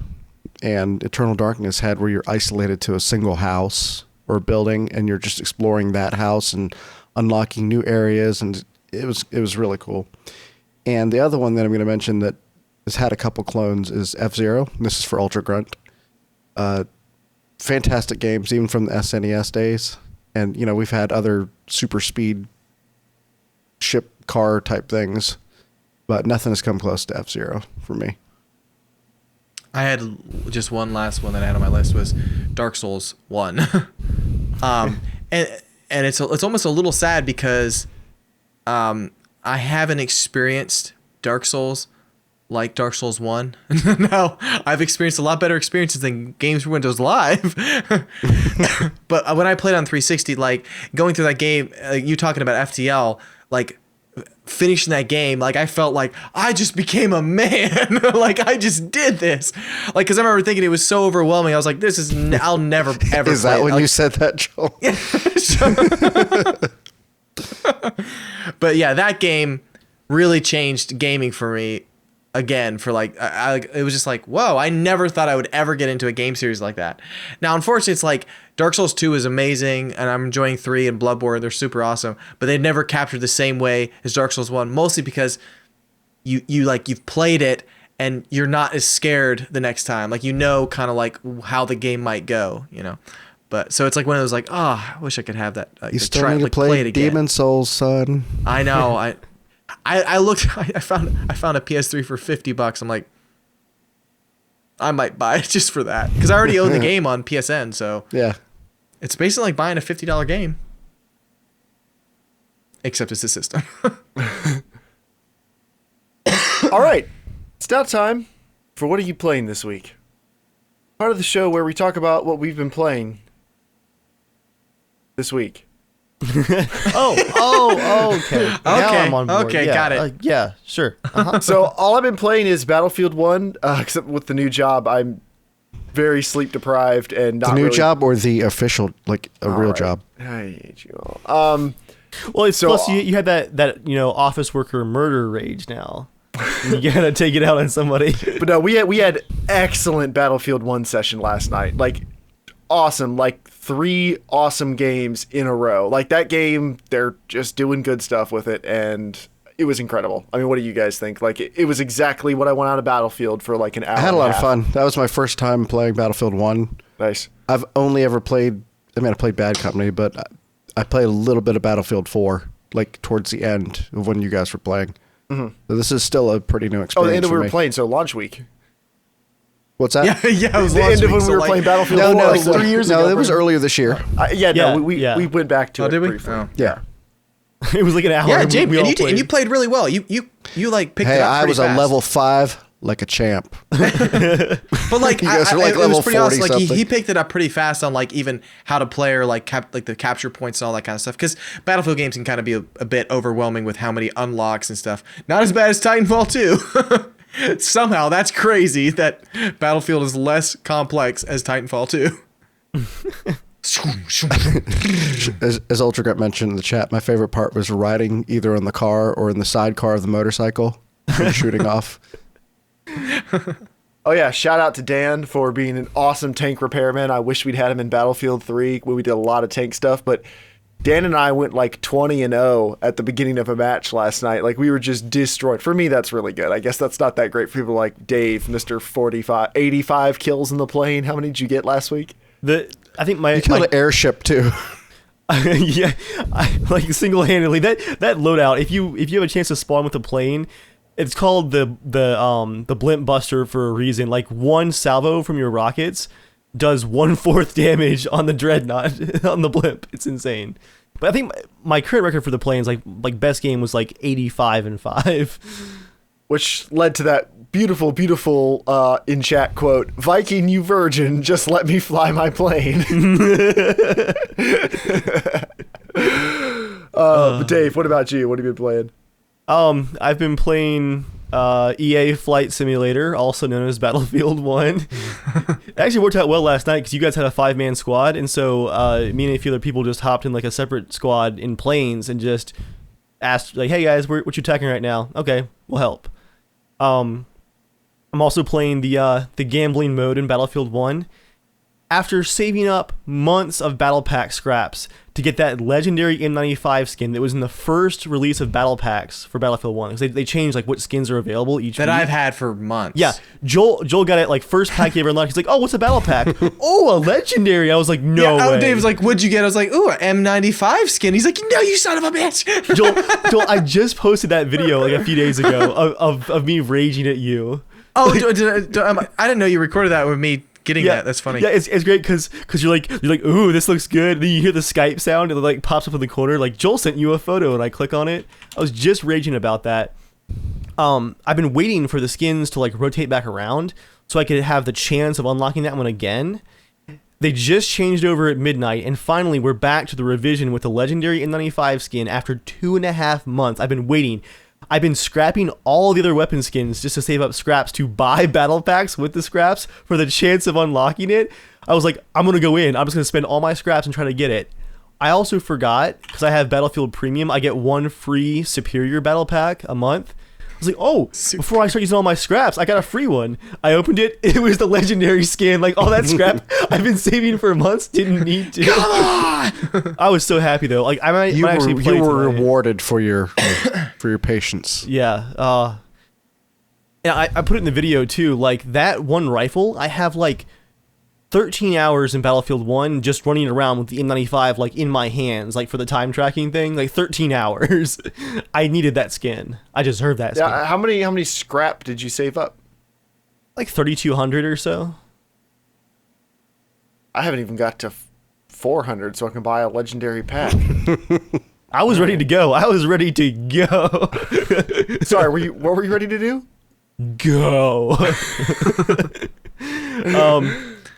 and Eternal Darkness had where you're isolated to a single house or building, and you're just exploring that house and unlocking new areas, and it was really cool. And the other one that I'm going to mention that has had a couple clones is F-Zero. This is for Ultra Grunt. Fantastic games, even from the SNES days. And, you know, we've had other super speed ship car type things, but nothing has come close to F-Zero for me. I had just one last one that I had on my list was Dark Souls 1. And it's almost a little sad because I haven't experienced Dark Souls like Dark Souls 1. No, I've experienced a lot better experiences than games for Windows Live. But when I played on 360, like going through that game, you talking about FTL, like finishing that game, like I felt like I just became a man. Like I just did this. Like, cause I remember thinking it was so overwhelming. I was like, this is, I'll never ever Is that play it. when Like, you said that, Joel? But yeah, that game really changed gaming for me again. For like, it was just like, whoa, I never thought I would ever get into a game series like that. Now, unfortunately, it's like Dark Souls 2 is amazing, and I'm enjoying 3 and Bloodborne. They're super awesome, but they never captured the same way as Dark Souls 1, mostly because you've played it and you're not as scared the next time. Like, you know, kind of like how the game might go, you know. But so it's like one of those like, oh, I wish I could have that. You still need to play it again. Demon Souls, son. I know. I looked. I found a PS3 for $50. I'm like, I might buy it just for that because I already own the game on PSN. So Yeah. it's basically like buying a $50 game, except it's a system. All right. It's now time for What Are You Playing This Week? Part of the show where we talk about what we've been playing this week. Okay. Now I'm on board. Okay, Yeah, got it. Yeah, sure. So all I've been playing is Battlefield 1, except with the new job, I'm very sleep deprived and not The new really- job or the official, like a All real right. job? I hate you all. Well, it's So- plus you had that office worker murder rage now. You gotta take it out on somebody. But no, we had excellent Battlefield 1 session last night. Like, awesome. Like, 3 awesome games in a row. Like, that game, they're just doing good stuff with it, and it was incredible. I mean, what do you guys think? Like, it was exactly what I went out of Battlefield for like an hour. I had a and lot of half. fun. That was my first time playing Battlefield 1. Nice. I've only ever played, I played Bad Company, but I played a little bit of Battlefield 4, like towards the end of when you guys were playing. Mm-hmm. So this is still a pretty new Oh, experience the end of for we were me. playing, so launch week. What's that? Yeah. It was The last end of week, when so we were like- playing Battlefield No, 4. no, like 3 years ago. no, it was earlier this year. No, we Yeah. went back to Oh, it did we? briefly. Oh. Yeah. It was like an hour. Yeah, James, we all and played. you played really well. You like picked Hey, it up I pretty was fast. a level 5 like a champ. But like, You guys are like it level was pretty awesome. 40 Like he something. picked it up pretty fast on like even how to play or like like the capture points and all that kind of stuff. Because Battlefield games can kind of be a bit overwhelming with how many unlocks and stuff. Not as bad as Titanfall 2. Somehow that's crazy that Battlefield is less complex as Titanfall 2. As Ultra got mentioned in the chat, my favorite part was riding either on the car or in the sidecar of the motorcycle and shooting off. Oh yeah, shout out to Dan for being an awesome tank repairman. I wish we'd had him in Battlefield 3 where we did a lot of tank stuff, but Dan and I went like 20-0 at the beginning of a match last night. Like we were just destroyed. For me, that's really good. I guess that's not that great for people like Dave, Mr. 85 kills in the plane. How many did you get last week? I think You killed an airship too. yeah, like single-handedly. That loadout. If you have a chance to spawn with a plane, it's called the blimp buster for a reason. Like one salvo from your rockets does 1/4 damage on the dreadnought on the blimp. It's insane. But I think my current record for the planes, like best game, was like 85-5, which led to that beautiful in chat quote: "Viking, you virgin, just let me fly my plane." But Dave, what about you? What have you been playing? I've been playing EA Flight Simulator, also known as Battlefield 1. It actually worked out well last night because you guys had a 5-man squad, and so me and a few other people just hopped in like a separate squad in planes and just asked like, "Hey guys, what you attacking right now?" "Okay, we'll help." I'm also playing the gambling mode in Battlefield 1. After saving up months of battle pack scraps to get that legendary M95 skin that was in the first release of battle packs for Battlefield 1, because they changed like what skins are available each that week. I've had for months. Yeah, Joel got it like first pack he ever unlocked. He's like, "Oh, what's a battle pack?" "Oh, a legendary." I was like, "No way." Dave was like, "What'd you get?" I was like, "Ooh, an M95 skin." He's like, "No, you son of a bitch." Joel, I just posted that video like a few days ago of me raging at you. Oh, I didn't know you recorded that with me getting that. That's funny. Yeah, it's great because you're like, "Ooh, this looks good." Then you hear the Skype sound and it like pops up in the corner like, "Joel sent you a photo," and I click on it. I was just raging about that. I've been waiting for the skins to like rotate back around so I could have the chance of unlocking that one again. They just changed over at midnight, and finally we're back to the revision with the legendary N95 skin after 2.5 months. I've been waiting. I've been scrapping all the other weapon skins just to save up scraps to buy battle packs with the scraps for the chance of unlocking it. I was like, I'm going to go in. I'm just going to spend all my scraps and try to get it. I also forgot, because I have Battlefield Premium, I get one free Superior battle pack a month. I was like, oh, before I start using all my scraps, I got a free one. I opened it. It was the legendary skin. Like, all that scrap I've been saving for months, didn't need to. Come on! I was so happy, though. Like, I might actually play You were tonight. rewarded for your patience. Yeah. And I put it in the video, too. Like, that one rifle, I have, like, 13 hours in Battlefield 1 just running around with the M95 like in my hands, like for the time tracking thing, like 13 hours. I needed that skin. I deserve that skin. Yeah, how many scrap did you save up? Like 3,200 or so. I haven't even got to 400 so I can buy a legendary pack. I was ready to go. Sorry, what were you ready to do? Go.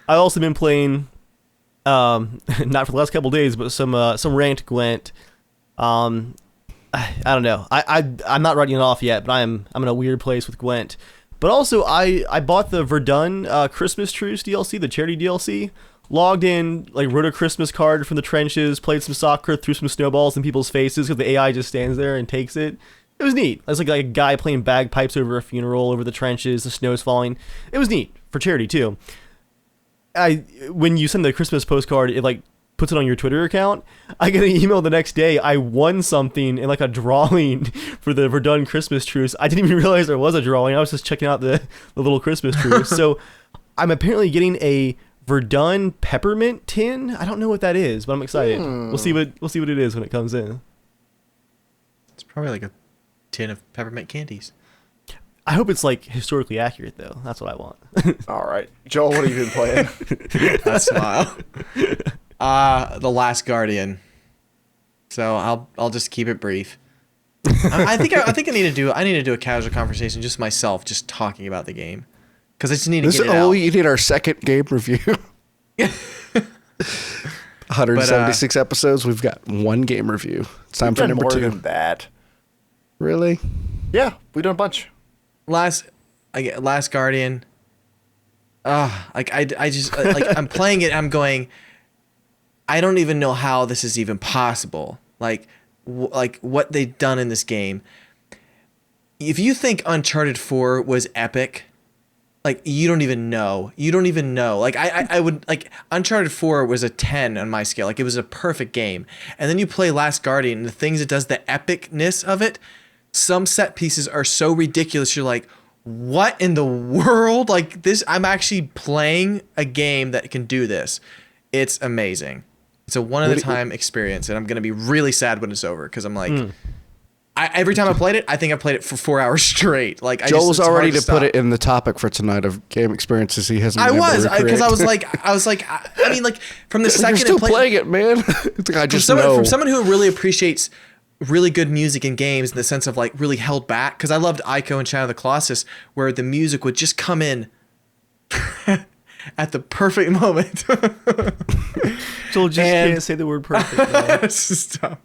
I've also been playing, not for the last couple days, but some ranked Gwent. I don't know. I'm not writing it off yet, but I'm in a weird place with Gwent. But also, I bought the Verdun Christmas Truce DLC, the charity DLC. Logged in, like wrote a Christmas card from the trenches, played some soccer, threw some snowballs in people's faces because the AI just stands there and takes it. It was neat. It was like a guy playing bagpipes over a funeral over the trenches. The snow's falling. It was neat for charity too. When you send the Christmas postcard, it like puts it on your Twitter account. I get an email the next day. I won something in like a drawing for the Verdun Christmas Truce. I didn't even realize there was a drawing. I was just checking out the little Christmas truce. So I'm apparently getting a Verdun peppermint tin. I don't know what that is, but I'm excited. We'll see what it is when it comes in. It's probably like a tin of peppermint candies. I hope it's like historically accurate though. That's what I want. All right, Joel, what have you been playing? That smile. The Last Guardian. So I'll just keep it brief. I think I need to do a casual conversation just myself, just talking about the game, because I just need to get it out. You need our second game review. 176 episodes. We've got one game review. It's time for number more 2. than that. Really? Yeah, we've done a bunch. Last Guardian. I just like I'm playing it. I'm going. I don't even know how this is even possible. Like what they've done in this game. If you think Uncharted 4 was epic, like you don't even know. Like I would like Uncharted 4 was a 10 on my scale. Like it was a perfect game. And then you play Last Guardian and the things it does, the epicness of it, some set pieces are so ridiculous. You're like, what in the world? Like this, I'm actually playing a game that can do this. It's amazing. It's a one-at-a-time experience, and I'm going to be really sad when it's over because I'm like, every time I played it, I think I played it for 4 hours straight. Like Joel was already to put it in the topic for tonight of game experiences he hasn't. I was because I was like, I mean, like from the second you're still playing it, man. It's like, I just know. From someone who really appreciates really good music in games in the sense of like really held back, because I loved Ico and Shadow of the Colossus, where the music would just come in at the perfect moment. Joel just can't say the word perfect. Stop.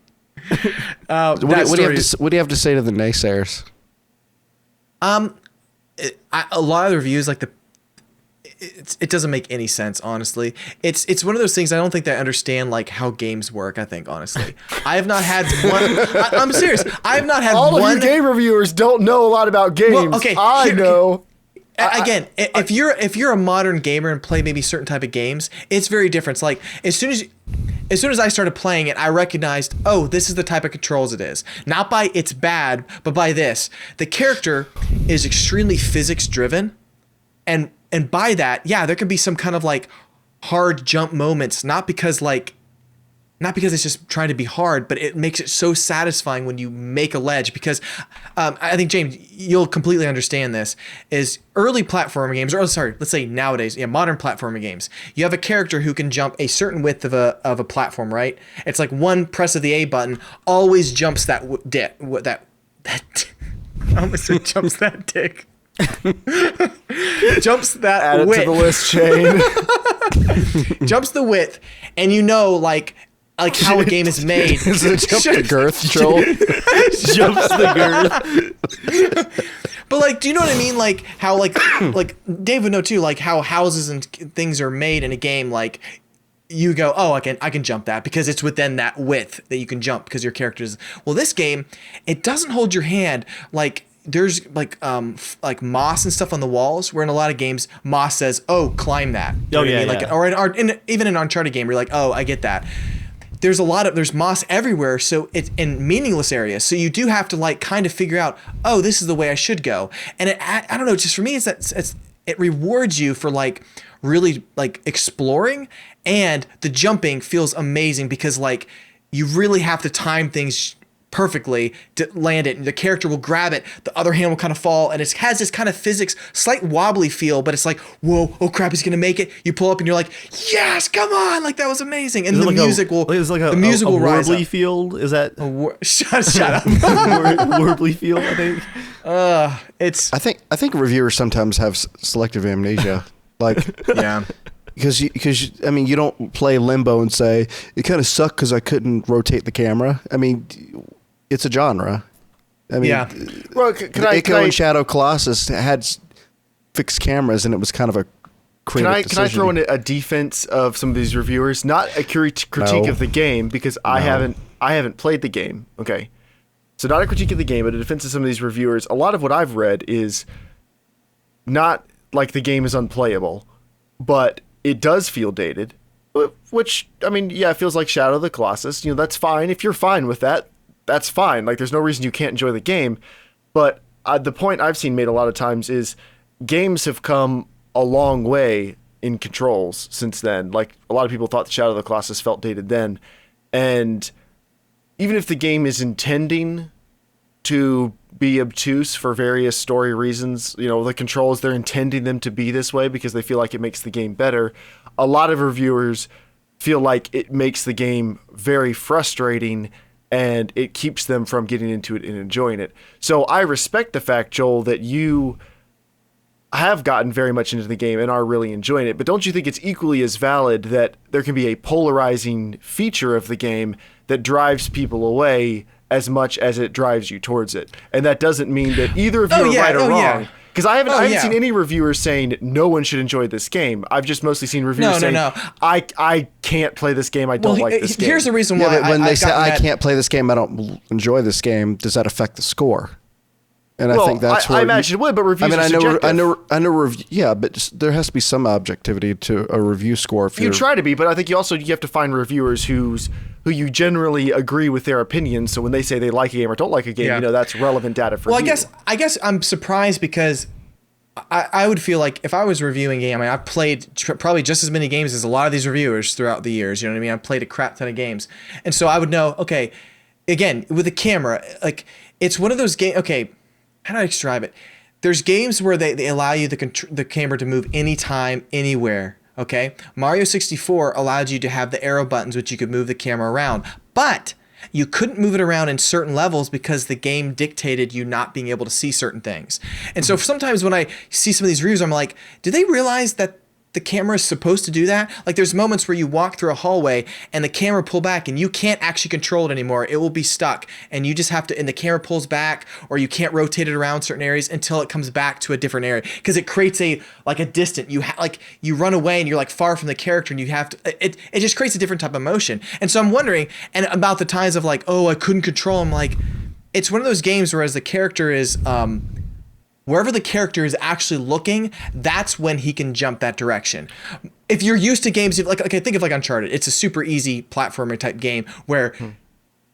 What do you have to say to the naysayers? A lot of the reviews, like it doesn't make any sense, honestly. It's one of those things I don't think they understand like how games work. I think honestly, I have not had one. I'm serious. I have not had all one. All of you game reviewers don't know a lot about games. Well, okay, I know. Again, if you're a modern gamer and play maybe certain type of games, it's very different. It's like as soon as I started playing it, I recognized, oh, this is the type of controls it is. Not by it's bad, but by this. The character is extremely physics driven, and by that, yeah, there can be some kind of like hard jump moments, not because it's just trying to be hard, but it makes it so satisfying when you make a ledge. Because I think, James, you'll completely understand this, is early platforming games, or sorry, let's say nowadays, modern platforming games, you have a character who can jump a certain width of a platform, right? It's like one press of the A button always jumps that I almost said jumps that dick. Jumps that Add it width. to the list, Shane. Jumps the width, and you know, like how a game is made. Is it jump the girth, Joel? Jumps the girth. But like, do you know what I mean? Like how like Dave would know too. Like how houses and things are made in a game. Like you go, oh, I can jump that because it's within that width that you can jump because your character's. Well, this game, it doesn't hold your hand like. There's like moss and stuff on the walls, where in a lot of games moss says, "Oh, climb that." You know what I mean? Like, or even in an Uncharted game, you're like, "Oh, I get that." There's moss everywhere, so it's in meaningless areas. So you do have to like kind of figure out, "Oh, this is the way I should go." And I don't know, just for me, it rewards you for like really like exploring, and the jumping feels amazing because like you really have to time things perfectly to land it, and the character will grab it, the other hand will kind of fall, and it has this kind of physics, slight wobbly feel, but it's like, whoa, oh crap, he's gonna make it. You pull up and you're like, yes, come on, like that was amazing. And the music will rise up. Warbly field, is that shut up. Warbly field, I think. It's I think reviewers sometimes have selective amnesia, like yeah. Because I mean, you don't play Limbo and say it kind of sucked because I couldn't rotate the camera. I mean, it's a genre. I mean, yeah. Well, Ico and Shadow Colossus had fixed cameras, and it was kind of a creative decision. Can I throw in a defense of some of these reviewers? Not a critique of the game, because I haven't played the game. Okay, so not a critique of the game, but a defense of some of these reviewers. A lot of what I've read is not like the game is unplayable, but it does feel dated, which, I mean, yeah, it feels like Shadow of the Colossus. You know, that's fine. If you're fine with that, that's fine. Like, there's no reason you can't enjoy the game. But the point I've seen made a lot of times is games have come a long way in controls since then. Like, a lot of people thought Shadow of the Colossus felt dated then. And even if the game is intending to be obtuse for various story reasons, you know, the controls, they're intending them to be this way because they feel like it makes the game better. A lot of reviewers feel like it makes the game very frustrating and it keeps them from getting into it and enjoying it. So I respect the fact, Joel, that you have gotten very much into the game and are really enjoying it, but don't you think it's equally as valid that there can be a polarizing feature of the game that drives people away as much as it drives you towards it? And that doesn't mean that either of you are right or wrong. Because I haven't yeah. seen any reviewers saying no one should enjoy this game. I've just mostly seen reviewers saying, I can't play this game. I don't like this game. Here's the reason why. But when they say I can't play this game, I don't enjoy this game, does that affect the score? And I think that's where I imagine it would, but reviews are subjective. I know, yeah, but there has to be some objectivity to a review score. If you try to be, but I think you have to find reviewers who you generally agree with their opinions. So when they say they like a game or don't like a game, that's relevant data for you. Well, I guess I'm surprised because I would feel like if I was reviewing a game, I mean, I've played probably just as many games as a lot of these reviewers throughout the years. You know what I mean? I've played a crap ton of games, and so I would know. Okay, again with the camera, like it's one of those games. Okay. How do I describe it? There's games where they allow you the camera to move anytime, anywhere. Okay, Mario 64 allowed you to have the arrow buttons, which you could move the camera around, but you couldn't move it around in certain levels because the game dictated you not being able to see certain things. And so sometimes when I see some of these reviews, I'm like, do they realize that the camera is supposed to do that? Like there's moments where you walk through a hallway and the camera pull back and you can't actually control it anymore. It will be stuck and you just have to, and the camera pulls back, or you can't rotate it around certain areas until it comes back to a different area because it creates a distant. You run away and you're like far from the character and you have to. It just creates a different type of motion. And so I'm wondering, and about the times of like, oh, I couldn't control. I'm like, it's one of those games where as the character is wherever the character is actually looking, that's when he can jump that direction. If you're used to games, think of like Uncharted. It's a super easy platformer type game where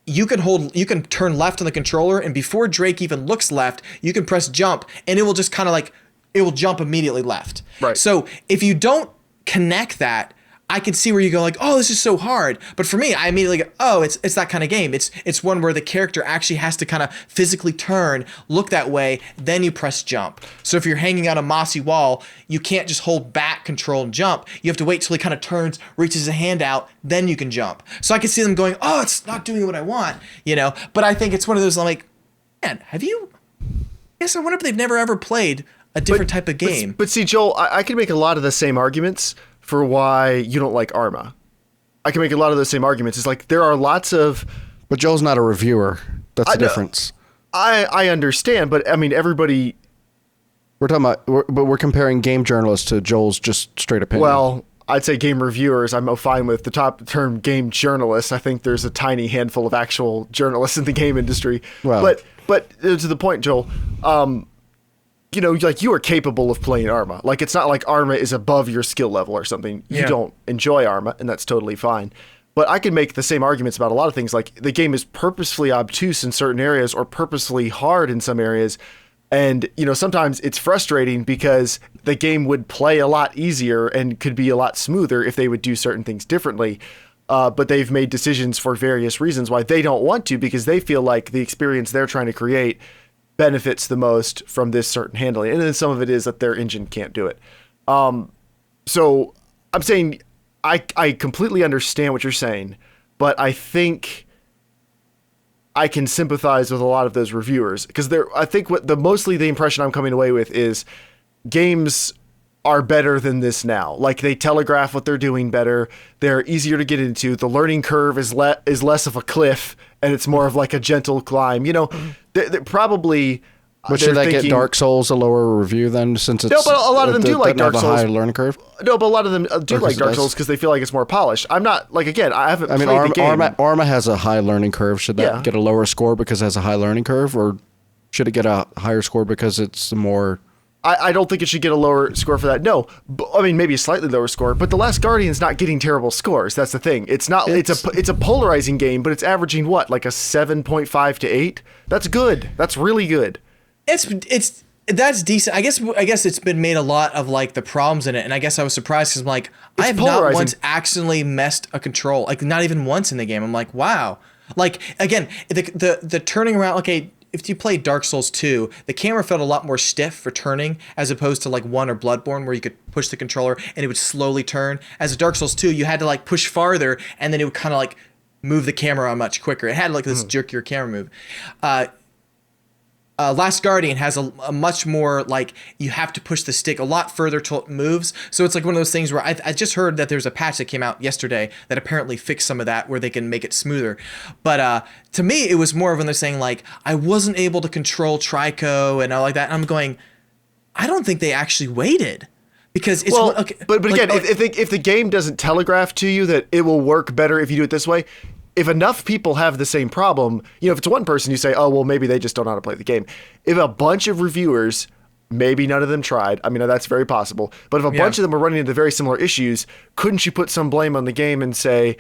you can turn left on the controller, and before Drake even looks left, you can press jump, and it will just kind of like, it will jump immediately left. Right. So if you don't connect that, I can see where you go like, oh, this is so hard. But for me, I immediately go, oh, it's that kind of game. It's one where the character actually has to kind of physically turn, look that way, then you press jump. So if you're hanging on a mossy wall, you can't just hold back, control, and jump. You have to wait till he kind of turns, reaches a hand out, then you can jump. So I can see them going, oh, it's not doing what I want, But I think it's one of those, I'm like, man, I wonder if they've never ever played a different type of game. But see, Joel, I can make a lot of the same arguments for why you don't like Arma. I can make a lot of those same arguments. It's like there are lots of... But Joel's not a reviewer. That's the difference. I understand, but I mean, everybody... We're comparing game journalists to Joel's just straight opinion. Well, I'd say game reviewers, I'm fine with. The top term game journalists, I think there's a tiny handful of actual journalists in the game industry. Well, but to the point, Joel, like you are capable of playing Arma. Like it's not like Arma is above your skill level or something. You don't enjoy Arma, and that's totally fine. But I can make the same arguments about a lot of things. Like the game is purposefully obtuse in certain areas or purposefully hard in some areas. And, sometimes it's frustrating because the game would play a lot easier and could be a lot smoother if they would do certain things differently. But they've made decisions for various reasons why they don't want to, because they feel like the experience they're trying to create benefits the most from this certain handling. And then some of it is that their engine can't do it. So I'm saying I completely understand what you're saying, but I think I can sympathize with a lot of those reviewers because I think mostly the impression I'm coming away with is games are better than this now. Like they telegraph what they're doing better. They're easier to get into. The learning curve is less of a cliff and it's more of like a gentle climb. They're probably. But should that get Dark Souls a lower review then, since it's... No, but a lot of them do like Dark Souls. Have a high learning curve? No, but a lot of them do like Dark Souls because they feel like it's more polished. I'm not, like, again, I haven't played the game. Arma has a high learning curve. Should that get a lower score because it has a high learning curve, or should it get a higher score because it's more... I don't think it should get a lower score for that. No, I mean maybe a slightly lower score. But The Last Guardian's not getting terrible scores. That's the thing. It's not. It's a polarizing game, but it's averaging what, like a 7.5 to 8. That's good. That's really good. That's decent. I guess it's been made a lot of like the problems in it, and I guess I was surprised because I'm like, I have not once accidentally messed a control, like not even once in the game. I'm like, wow. Like again, the turning around. Okay, if you play Dark Souls 2, the camera felt a lot more stiff for turning as opposed to like 1 or Bloodborne where you could push the controller and it would slowly turn. As a Dark Souls 2, you had to like push farther and then it would kind of like move the camera much quicker. It had like this jerkier camera move. Last Guardian has a much more like you have to push the stick a lot further till it moves. So it's like one of those things where I just heard that there's a patch that came out yesterday that apparently fixed some of that where they can make it smoother. But to me, it was more of when they're saying like I wasn't able to control Trico and all like that. And I'm going, I don't think they actually waited. Because it's but again, if the game doesn't telegraph to you that it will work better if you do it this way, if enough people have the same problem, if it's one person, you say, oh, well, maybe they just don't know how to play the game. If a bunch of reviewers, maybe none of them tried, I mean, that's very possible, but if a bunch of them are running into very similar issues, couldn't you put some blame on the game and say,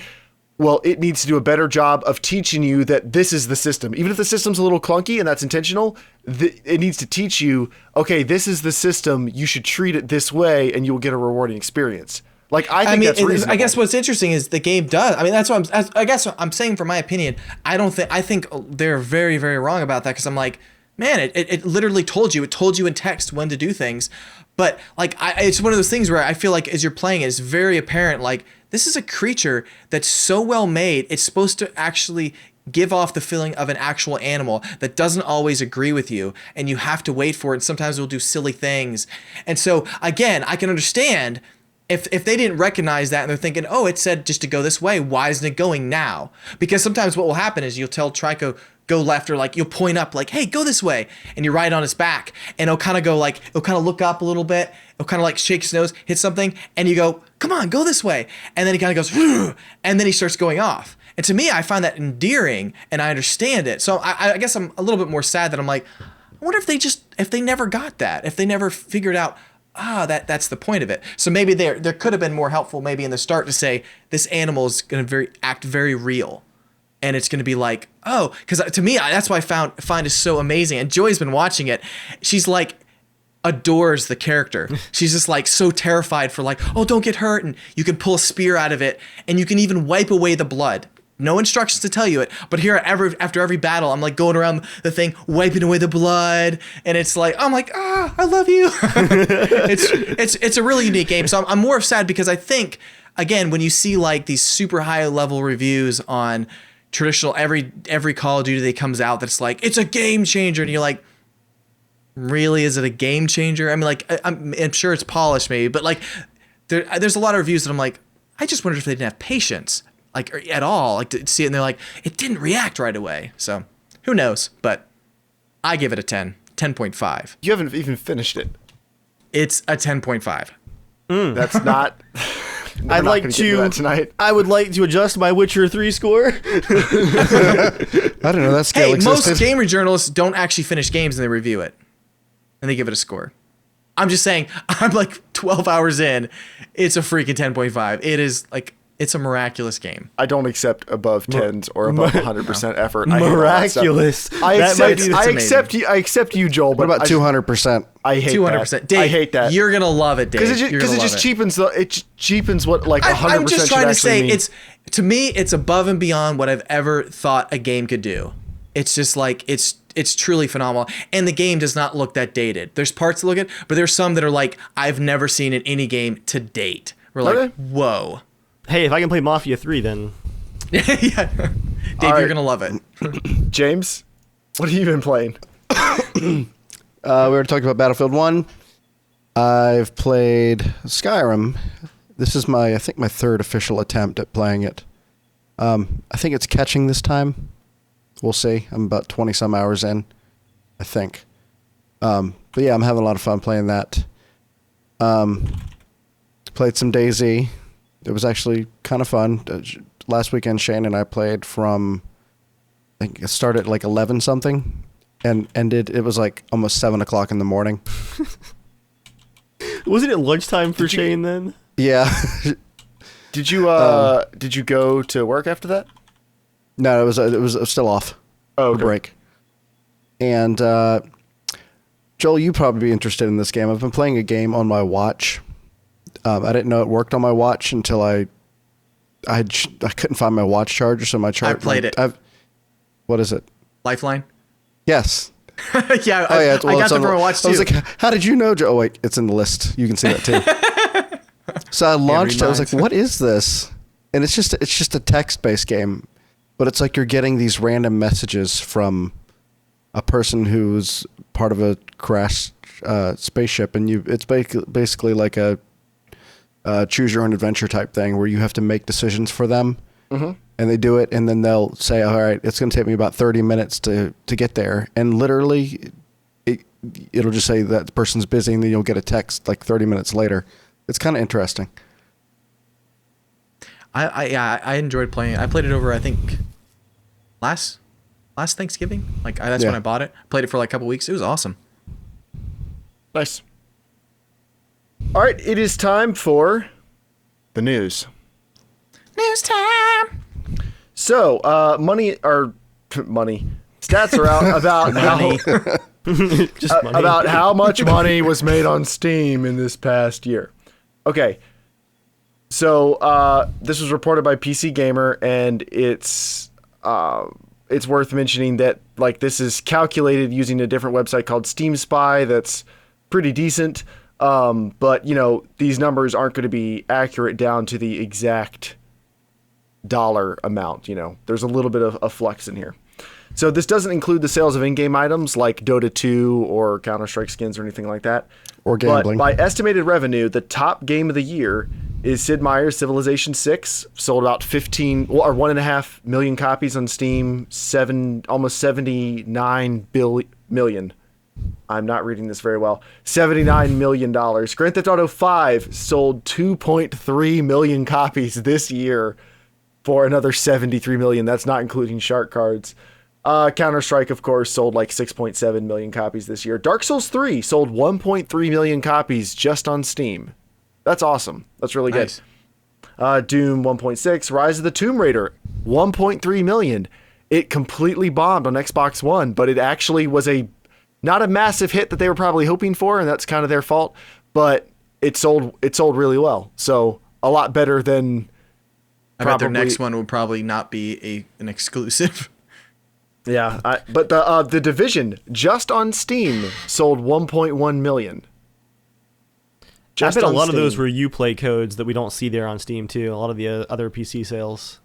well, it needs to do a better job of teaching you that this is the system. Even if the system's a little clunky and that's intentional, it needs to teach you, okay, this is the system. You should treat it this way and you will get a rewarding experience. Like, I think that's reasonable. I guess what's interesting is the game does. I mean, that's what I guess what I'm saying from my opinion. I think they're very, very wrong about that because I'm like, man, it literally told you. It told you in text when to do things. But like, it's one of those things where I feel like as you're playing, it's very apparent, like, this is a creature that's so well made, it's supposed to actually give off the feeling of an actual animal that doesn't always agree with you, and you have to wait for it, and sometimes it will do silly things. And so, again, I can understand if they didn't recognize that and they're thinking, oh, it said just to go this way, why isn't it going now? Because sometimes what will happen is you'll tell Trico, go left, or like you'll point up like, hey, go this way, and you ride on its back, and it'll kind of go like, it'll kind of look up a little bit, it'll kind of like shake its nose, hit something, and you go, come on, go this way, and then he kind of goes, "Rrr," and then he starts going off. And to me, I find that endearing, and I understand it. So I guess I'm a little bit more sad that I'm like, I wonder if they never got that, if they never figured out, that's the point of it. So maybe there could have been more helpful maybe in the start to say this animal is going to act very real. And it's going to be like, oh, because to me, that's why I find it so amazing. And Joy's been watching it. She's like, adores the character. She's just like so terrified for like, oh, don't get hurt. And you can pull a spear out of it. And you can even wipe away the blood. No instructions to tell you it. But here, after every battle, I'm like going around the thing, wiping away the blood. And it's like, I'm like, I love you. It's a really unique game. So I'm more sad because I think, again, when you see like these super high level reviews on traditional every Call of Duty that comes out that's like, it's a game changer, and you're like, really, is it a game changer? I mean, like, I'm sure it's polished maybe, but like there's a lot of reviews that I'm like, I just wondered if they didn't have patience, like, at all, like, to see it, and they're like, it didn't react right away. So who knows? But I give it a 10.5. You haven't even finished it. It's a 10.5. That's not I'd like to tonight. I would like to adjust my Witcher 3 score. I don't know. That scale existed. Most gamer journalists don't actually finish games and they review it, and they give it a score. I'm just saying, I'm like 12 hours in. It's a freaking 10.5. It is like, it's a miraculous game. I don't accept above 10s or above 100% effort. Miraculous. I accept you, Joel. What about 200%? I hate 200%. that. Dave, I hate that. You're gonna love it, Dave. Because it just cheapens what like 100% I'm just trying to say mean. to me it's above and beyond what I've ever thought a game could do. It's just like it's truly phenomenal, and the game does not look that dated. There's parts that look it, but there's some that are like I've never seen in any game to date. We're like, whoa. Hey, if I can play Mafia 3, then Yeah, Dave, you're gonna love it. James, what have you been playing? We already talked about Battlefield 1. I've played Skyrim. This is I think my third official attempt at playing it. I think it's catching this time. We'll see. I'm about 20 some hours in, I think. But yeah, I'm having a lot of fun playing that. Played some DayZ. It was actually kind of fun. Last weekend, Shane and I played from, I think it started at like 11 something and ended, it was like almost 7 o'clock in the morning. Wasn't it lunchtime for Shane then? Yeah. Did you go to work after that? No, it was still off. Oh, okay. For break. And Joel, you'd probably be interested in this game. I've been playing a game on my watch. I didn't know it worked on my watch until I couldn't find my watch charger, so my charger. I played it. What is it? Lifeline. Yes. Yeah. Oh yeah. I got them from a watch too. I was like, how did you know, Joe? Oh wait, it's in the list. You can see that too. So I launched it. I was like, what is this? And it's just a text-based game, but it's like you're getting these random messages from a person who's part of a crashed spaceship, and it's basically like a choose your own adventure type thing where you have to make decisions for them. Mm-hmm. And they do it, and then they'll say, all right, it's going to take me about 30 minutes to get there. And literally, it'll just say that the person's busy, and then you'll get a text like 30 minutes later. It's kind of interesting. I enjoyed playing it. I played it over, I think, last Thanksgiving. That's when I bought it. Played it for like a couple weeks. It was awesome. Nice. All right, it is time for the news. News time. So, money stats are out about Money. about how much money was made on Steam in this past year. Okay. So, this was reported by PC Gamer, and it's worth mentioning that this is calculated using a different website called Steam Spy that's pretty decent. But these numbers aren't going to be accurate down to the exact dollar amount. There's a little bit of a flux in here. So this doesn't include the sales of in-game items like Dota 2 or Counter-Strike skins or anything like that. Or gambling. But by estimated revenue, the top game of the year is Sid Meier's Civilization 6, sold about 1.5 million copies on Steam, almost 79 million. I'm not reading this very well. $79 million. Grand Theft Auto 5 sold 2.3 million copies this year for another 73 million. That's not including shark cards. Counter-Strike, of course, sold like 6.7 million copies this year. Dark Souls 3 sold 1.3 million copies just on Steam. That's awesome. That's really nice. Good. Doom 1.6. Rise of the Tomb Raider 1.3 million. It completely bombed on Xbox One, but it actually was not a massive hit that they were probably hoping for, and that's kind of their fault, but it sold really well. So a lot better than I bet their next one would probably not be an exclusive. Yeah, but the Division just on Steam sold 1.1 million. I bet a lot of those were Uplay codes that we don't see there on Steam too. A lot of the other PC sales.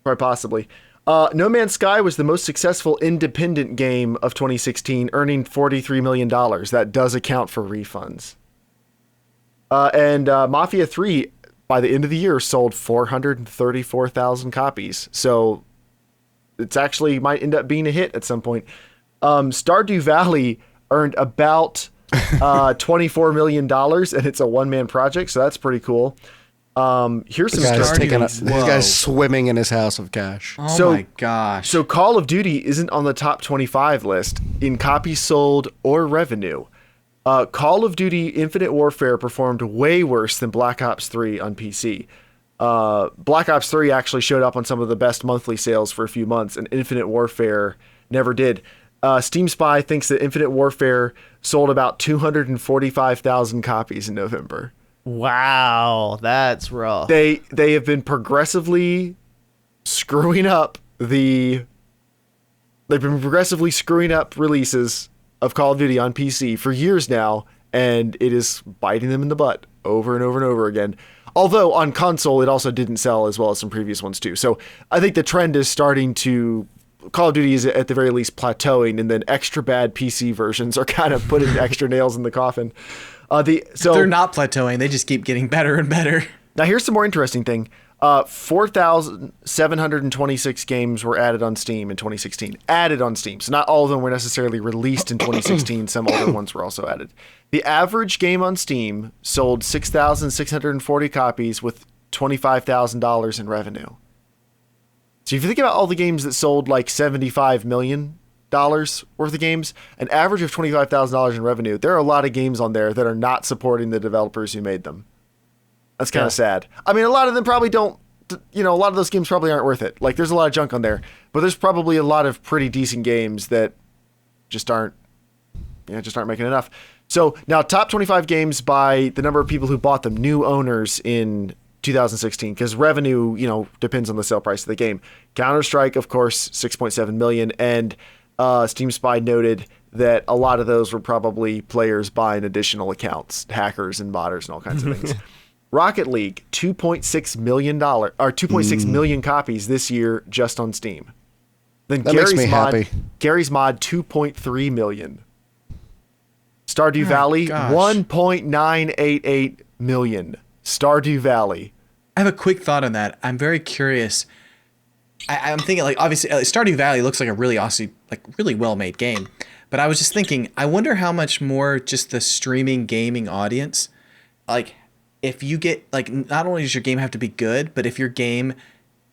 Quite possibly. No Man's Sky was the most successful independent game of 2016, earning $43 million. That does account for refunds. And Mafia 3, by the end of the year, sold 434,000 copies. So it's actually might end up being a hit at some point. Stardew Valley earned about $24 million, and it's a one-man project, so that's pretty cool. Here's some this guy's swimming in his house of cash. Oh my gosh. So Call of Duty isn't on the top 25 list in copies sold or revenue. Call of Duty Infinite Warfare performed way worse than Black Ops 3 on PC. Black Ops 3 actually showed up on some of the best monthly sales for a few months, and Infinite Warfare never did. Steam Spy thinks that Infinite Warfare sold about 245,000 copies in November. Wow, that's rough. They have been progressively screwing up releases of Call of Duty on PC for years now, and it is biting them in the butt over and over and over again. Although on console, it also didn't sell as well as some previous ones too. So I think the trend is starting to... Call of Duty is at the very least plateauing, and then extra bad PC versions are kind of putting extra nails in the coffin. They're not plateauing. They just keep getting better and better. Now here's some more interesting thing. 4,726 games were added on Steam in 2016. Added on Steam. So not all of them were necessarily released in 2016. Some older ones were also added. The average game on Steam sold 6,640 copies with $25,000 in revenue. So if you think about all the games that sold like $75 million worth of games, an average of $25,000 in revenue, there are a lot of games on there that are not supporting the developers who made them. That's kind of sad. I mean, a lot of them probably don't, a lot of those games probably aren't worth it. Like, there's a lot of junk on there, but there's probably a lot of pretty decent games that just aren't making enough. So now top 25 games by the number of people who bought them, new owners in 2016, because revenue, depends on the sale price of the game. Counter-Strike, of course, 6.7 million, and Steam Spy noted that a lot of those were probably players buying additional accounts, hackers and modders and all kinds of things. Rocket League, $2.6 million copies this year just on Steam. Then that makes me happy. Gary's Mod, 2.3 million. Stardew Valley, 1.988 million. Stardew Valley. I have a quick thought on that. I'm very curious. I'm thinking, obviously, Stardew Valley looks like a really awesome, really well-made game. But I was just thinking, I wonder how much more just the streaming gaming audience, like if you get like, not only does your game have to be good, but if your game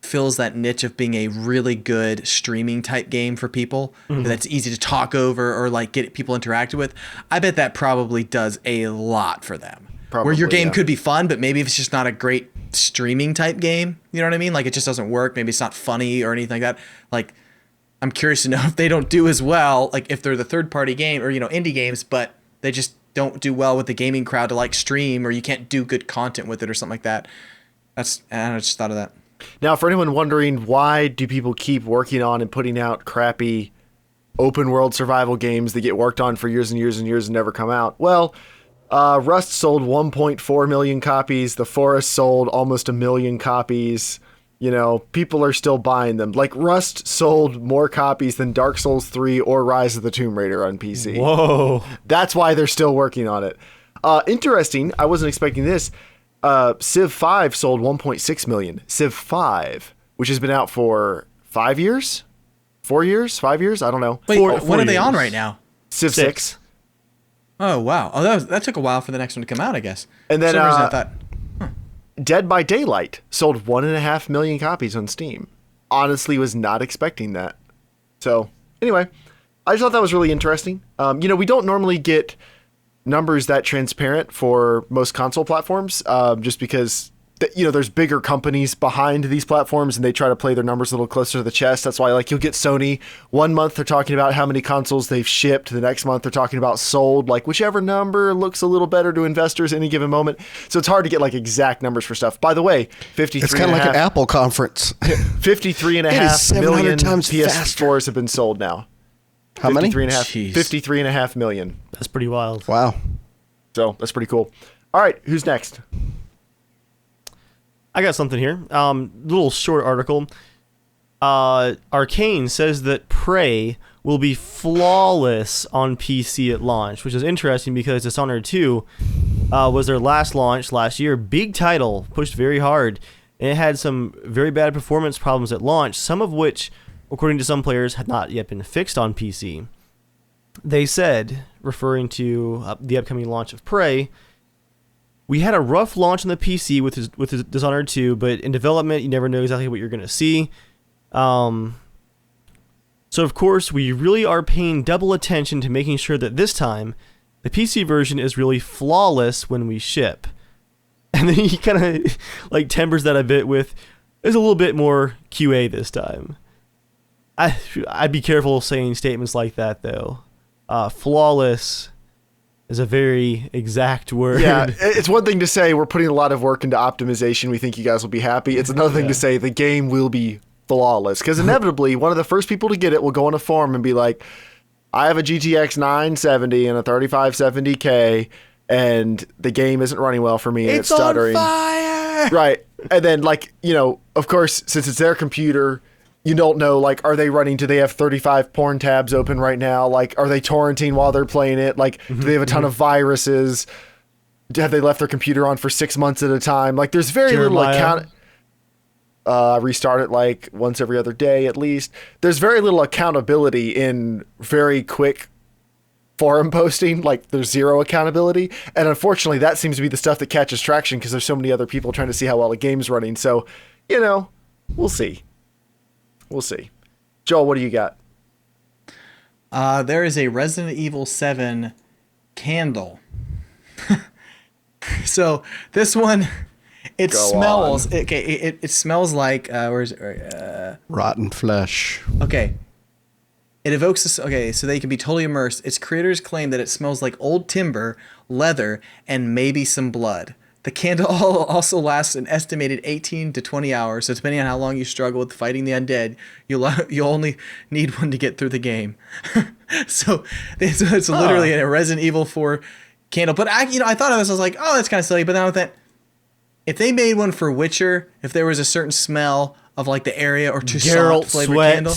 fills that niche of being a really good streaming type game for people that's easy to talk over or like get people interacted with, I bet that probably does a lot for them. Where your game could be fun, but maybe if it's just not a great streaming type game, you know what I mean? Like it just doesn't work. Maybe it's not funny or anything like that. Like I'm curious to know if they don't do as well, like if they're the third party game or, indie games, but they just don't do well with the gaming crowd to like stream, or you can't do good content with it or something like that. I just thought of that. Now, for anyone wondering, why do people keep working on and putting out crappy open world survival games that get worked on for years and years and years and never come out? Well, Rust sold 1.4 million copies. The Forest sold almost 1 million copies. People are still buying them. Like, Rust sold more copies than Dark Souls 3 or Rise of the Tomb Raider on PC. Whoa. That's why they're still working on it. Interesting. I wasn't expecting this. Civ 5 sold 1.6 million. Civ 5, which has been out for 5 years? 4 years? 5 years? I don't know. Wait, what are they on right now? Civ 6. Oh, wow. Oh, that took a while for the next one to come out, I guess. And then that. Dead by Daylight sold 1.5 million copies on Steam. Honestly, was not expecting that. So, anyway, I just thought that was really interesting. We don't normally get numbers that transparent for most console platforms, just because there's bigger companies behind these platforms and they try to play their numbers a little closer to the chest. That's why you'll get Sony 1 month they're talking about how many consoles they've shipped, the next month they're talking about sold, like whichever number looks a little better to investors any given moment. So it's hard to get like exact numbers for stuff. By the way, 53 it's kind of like an Apple conference. 53.5 million PS4s PS4s have been sold now. How many? 53.5 million. That's pretty wild. Wow. So that's pretty cool. All right, who's next? I got something here. Little short article. Arkane says that Prey will be flawless on PC at launch, which is interesting because Dishonored 2 was their last launch last year. Big title, pushed very hard, and it had some very bad performance problems at launch, some of which, according to some players, had not yet been fixed on PC. They said, referring to the upcoming launch of Prey, we had a rough launch on the PC with his Dishonored 2, but in development, you never know exactly what you're going to see. So, of course, we really are paying double attention to making sure that this time, the PC version is really flawless when we ship. And then he kind of like tempers that a bit with, there's a little bit more QA this time. I'd be careful saying statements like that, though. Flawless is a very exact word. Yeah, it's one thing to say we're putting a lot of work into optimization. We think you guys will be happy. It's another thing to say the game will be flawless. Because inevitably, one of the first people to get it will go on a forum and be like, I have a GTX 970 and a 3570K, and the game isn't running well for me, and it's stuttering. On fire! Right. And then, of course, since it's their computer, you don't know, are they running, do they have 35 porn tabs open right now? Are they torrenting while they're playing it? Do they have a ton of viruses? Have they left their computer on for 6 months at a time? There's very little account. Restart it once every other day at least. There's very little accountability in very quick forum posting. There's zero accountability. And unfortunately, that seems to be the stuff that catches traction because there's so many other people trying to see how well the game's running. So, we'll see. We'll see. Joel, what do you got? There is a Resident Evil 7 candle. So this one, it smells. It smells like where's it? Rotten flesh. Okay. It evokes this. Okay, so they can be totally immersed. Its creators claim that it smells like old timber, leather, and maybe some blood. The candle also lasts an estimated 18 to 20 hours, so depending on how long you struggle with fighting the undead, you'll only need one to get through the game. So it's literally a Resident Evil 4 candle. But I thought of this, I was like, oh, that's kind of silly. But then I thought, if they made one for Witcher, if there was a certain smell of the area or Toussaint flavored candle,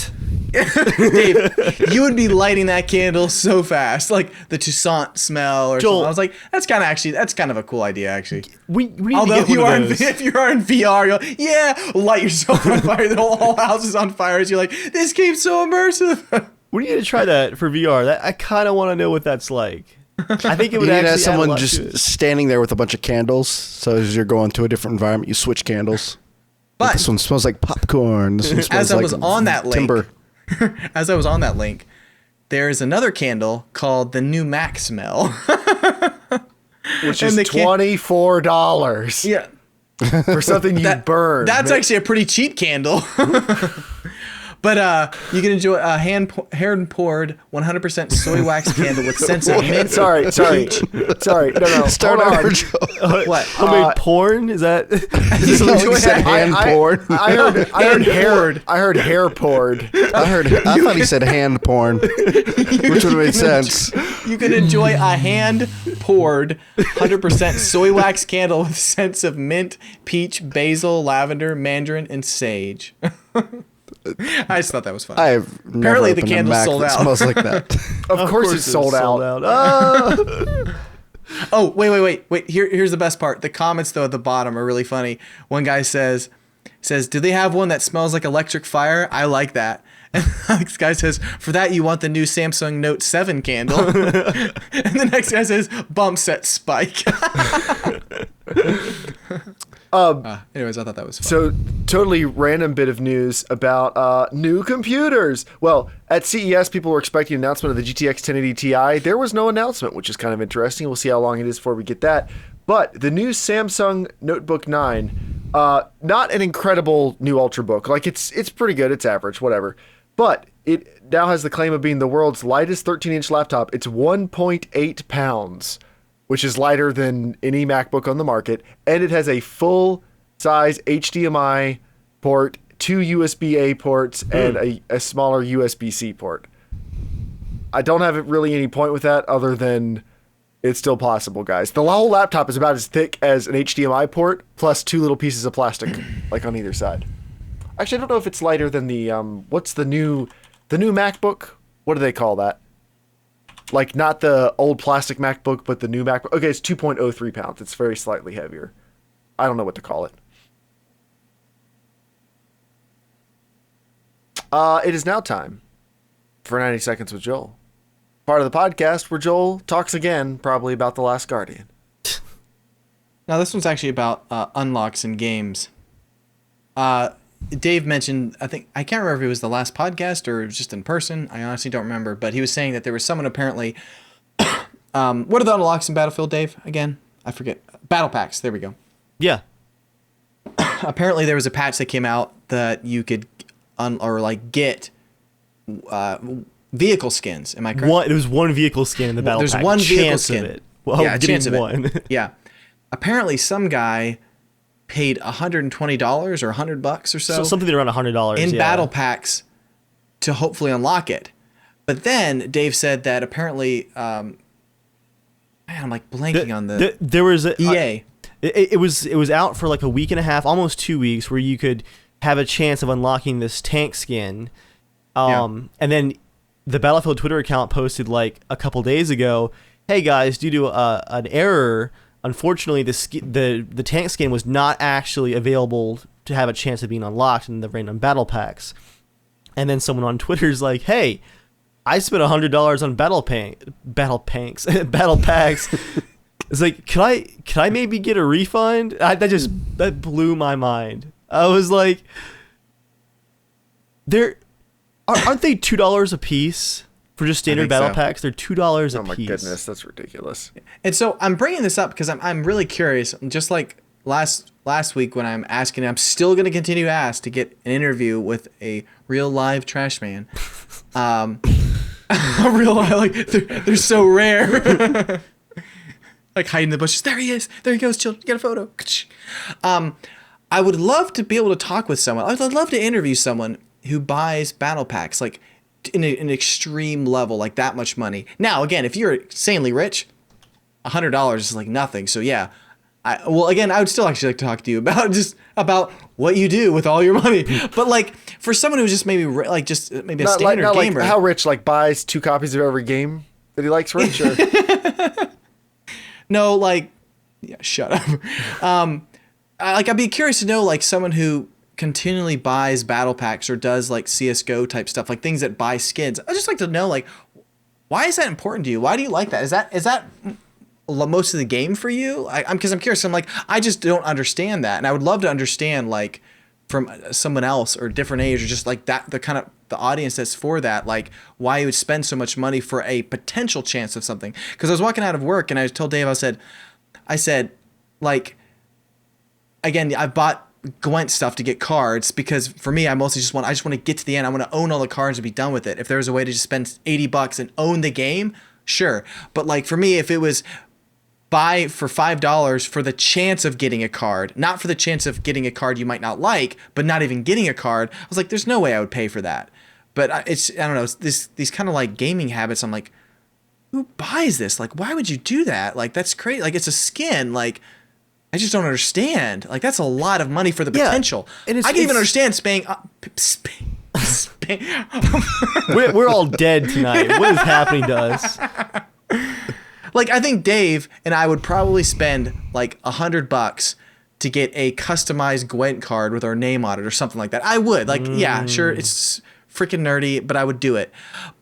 Dave, you would be lighting that candle so fast, the Toussaint smell or Joel, something. I was like, that's kind of a cool idea, actually. We need Although to get one of those. if you are in VR, you'll light yourself on fire. The whole house is on fire. So you're like, this game's so immersive. We need to try that for VR. That I kind of want to know what that's like. I think it would You need to actually have add a someone lot to just it. standing there with a bunch of candles. So as you're going to a different environment, you switch candles. But This one smells like popcorn. This one smells as I like was on that link, timber. as I was on that link, there's another candle called the New Mac Smell. Which And is the $24 Yeah. for something you burn. That's actually a pretty cheap candle. But you can enjoy a hand-poured 100% soy wax candle with scents of mint. Sorry. No. Start Hold over, on. Joe. What? Homemade porn? Is that? This is like you said hand porn. I heard hair. I heard hair poured. I thought he said hand porn, which would have made sense. You can enjoy a hand-poured 100% soy wax candle with scents of mint, peach, basil, lavender, mandarin, and sage. I just thought that was fun. I have Apparently the never opened a candle's Mac sold that out. smells like that. Of course it's sold out. Oh, wait. Here's the best part. The comments though at the bottom are really funny. One guy says, "Do they have one that smells like electric fire? I like that." And this guy says, "For that you want the new Samsung Note 7 candle." And the next guy says, "Bump set spike." Anyways, I thought that was fun. So, totally random bit of news about new computers. Well, at CES, people were expecting an announcement of the GTX 1080 Ti. There was no announcement, which is kind of interesting. We'll see how long it is before we get that. But the new Samsung Notebook 9, not an incredible new Ultrabook. Like, it's pretty good. It's average, whatever. But it now has the claim of being the world's lightest 13-inch laptop. It's 1.8 pounds, which is lighter than any MacBook on the market. And it has a full-size HDMI port, 2 USB-A ports, and a smaller USB-C port. I don't have really any point with that other than it's still possible, guys. The whole laptop is about as thick as an HDMI port, plus 2 little pieces of plastic, like on either side. Actually, I don't know if it's lighter than the, what's the new MacBook? What do they call that? Like, not the old plastic MacBook, but the new MacBook. Okay, it's 2.03 pounds. It's very slightly heavier. I don't know what to call it. It is now time for 90 Seconds with Joel. Part of the podcast where Joel talks again, probably about The Last Guardian. Now this one's actually about unlocks in games. Dave mentioned, I can't remember if it was the last podcast or it was just in person. I honestly don't remember, but he was saying that there was someone apparently. What are the unlocks in Battlefield, Dave? Again, I forget. Battle packs. There we go. Yeah. Apparently, there was a patch that came out that you could get vehicle skins. Am I correct? There was one vehicle skin in the battle There's pack. one vehicle Chance skin. Of it. Well, yeah, chance of one. it. Yeah. Apparently, some guy paid $120 or $100 or so something around $100 in battle packs to hopefully unlock it. But then Dave said that apparently, man, I'm like blanking on the there was a, EA. It was out for like a week and a half, almost 2 weeks, where you could have a chance of unlocking this tank skin. And then the Battlefield Twitter account posted like a couple days ago, "Hey guys, due to an error, unfortunately the tank skin was not actually available to have a chance of being unlocked in the random battle packs." And then someone on Twitter's like, "Hey, I spent $100 on battle packs." It's like, can I maybe get a refund? That blew my mind. I was like, aren't they $2 a piece for just standard battle packs? They're $2 a piece. Oh my goodness, that's ridiculous. And so I'm bringing this up because I'm really curious. Just like last week when I'm asking, I'm still going to continue to ask to get an interview with a real live trash man. A real live, like they're so rare. Like hiding in the bushes. There he is. There he goes. Children, get a photo. I would love to be able to talk with someone. I'd love to interview someone who buys battle packs, like in an extreme level, like that much money. Now, again, if you're insanely rich, $100 is like nothing. So yeah, I would still actually like to talk to you about what you do with all your money. But like for someone who's just maybe like just maybe a standard gamer, like how rich like buys 2 copies of every game that he likes, rich? Or? No, like, yeah, shut up. I'd be curious to know like someone who continually buys battle packs or does like CS:GO type stuff, like things that buy skins. I just like to know, like, why is that important to you? Why do you like that? Is that most of the game for you? I'm curious. I'm like, I just don't understand that, and I would love to understand, like, from someone else or different age, or just like that, the audience that's for that, like, why you would spend so much money for a potential chance of something. Because I was walking out of work and I told Dave, I said, like, again, I bought Gwent stuff to get cards because for me, I just want to get to the end. I want to own all the cards and be done with it. If there was a way to just spend $80 and own the game, sure. But like for me, if it was buy for $5 for the chance of getting a card, not for the chance of getting a card you might not like, but not even getting a card, I was like, there's no way I would pay for that. But I don't know, these kind of like gaming habits. I'm like, who buys this? Like, why would you do that? Like, that's crazy. Like, it's a skin. Like, I just don't understand. Like, that's a lot of money for the potential. I can even understand Spain. We're all dead tonight. What is happening to us? Like, I think Dave and I would probably spend like $100 to get a customized Gwent card with our name on it or something like that. I would. Like, yeah, sure, it's freaking nerdy, but I would do it.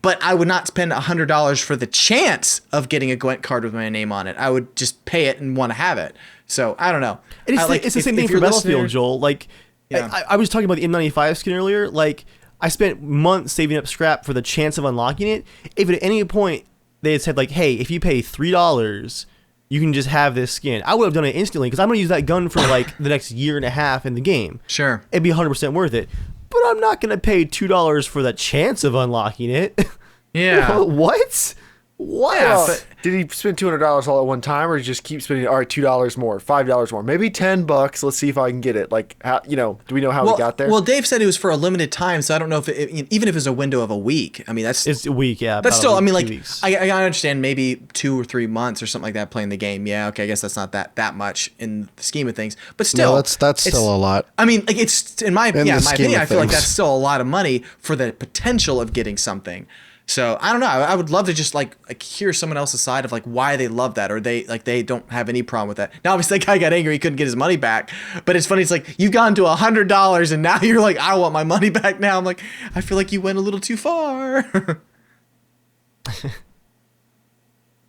But I would not spend $100 for the chance of getting a Gwent card with my name on it. I would just pay it and want to have it. So, I don't know. It's the same thing for Battlefield, Joel. Like, yeah. I was talking about the M95 skin earlier. Like, I spent months saving up scrap for the chance of unlocking it. If at any point they had said, like, hey, if you pay $3, you can just have this skin, I would have done it instantly because I'm going to use that gun for, like, the next year and a half in the game. Sure. It'd be 100% worth it. But I'm not going to pay $2 for the chance of unlocking it. Yeah. What? Yeah, did he spend $200 all at one time, or did he just keep spending? All right, $2 more, $5 more, maybe $10. Let's see if I can get it. Like, how, do we know how he got there? Well, Dave said it was for a limited time, so I don't know if even if it's a window of a week. I mean, it's a week, yeah. That's still, I mean, like, I I understand maybe 2 or 3 months or something like that playing the game. Yeah, okay, I guess that's not that much in the scheme of things, but still, no, that's still a lot. I mean, like, it's in my opinion, I feel like that's still a lot of money for the potential of getting something. So I don't know. I would love to just like hear someone else's side of like why they love that, or they don't have any problem with that. Now, obviously, that guy got angry; he couldn't get his money back. But it's funny. It's like you've gone to $100, and now you're like, I want my money back now. I'm like, I feel like you went a little too far.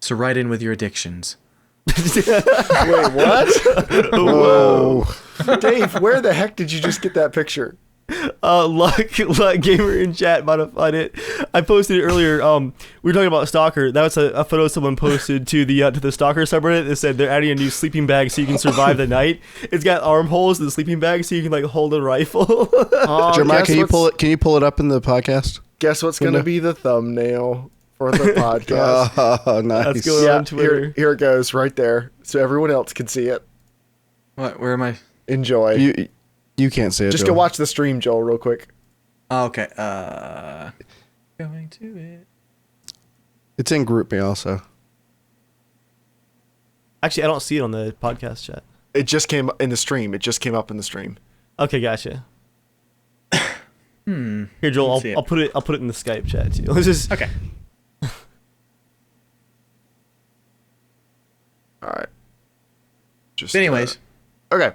So write in with your addictions. Wait, what? Whoa, Dave, where the heck did you just get that picture? Luck Gamer in chat might have found it. I posted it earlier. We were talking about Stalker. That was a photo someone posted to the Stalker subreddit. It said they're adding a new sleeping bag so you can survive the night. It's got armholes in the sleeping bag so you can like hold a rifle. Jeremiah, can you pull it up in the podcast? Guess what's going to be the thumbnail for the podcast? Oh, nice. That's going on Twitter. Here it goes, right there, so everyone else can see it. What? Where am I? Enjoy. You can't see it. Just Joel. go watch the stream, Joel, real quick. Oh, okay. Going to it. It's in GroupMe also. Actually, I don't see it on the podcast chat. It just came in the stream. It just came up in the stream. Okay, gotcha. Here, Joel, I'll put it in the Skype chat too. Let's just Okay. All right. Just. But anyways. Okay.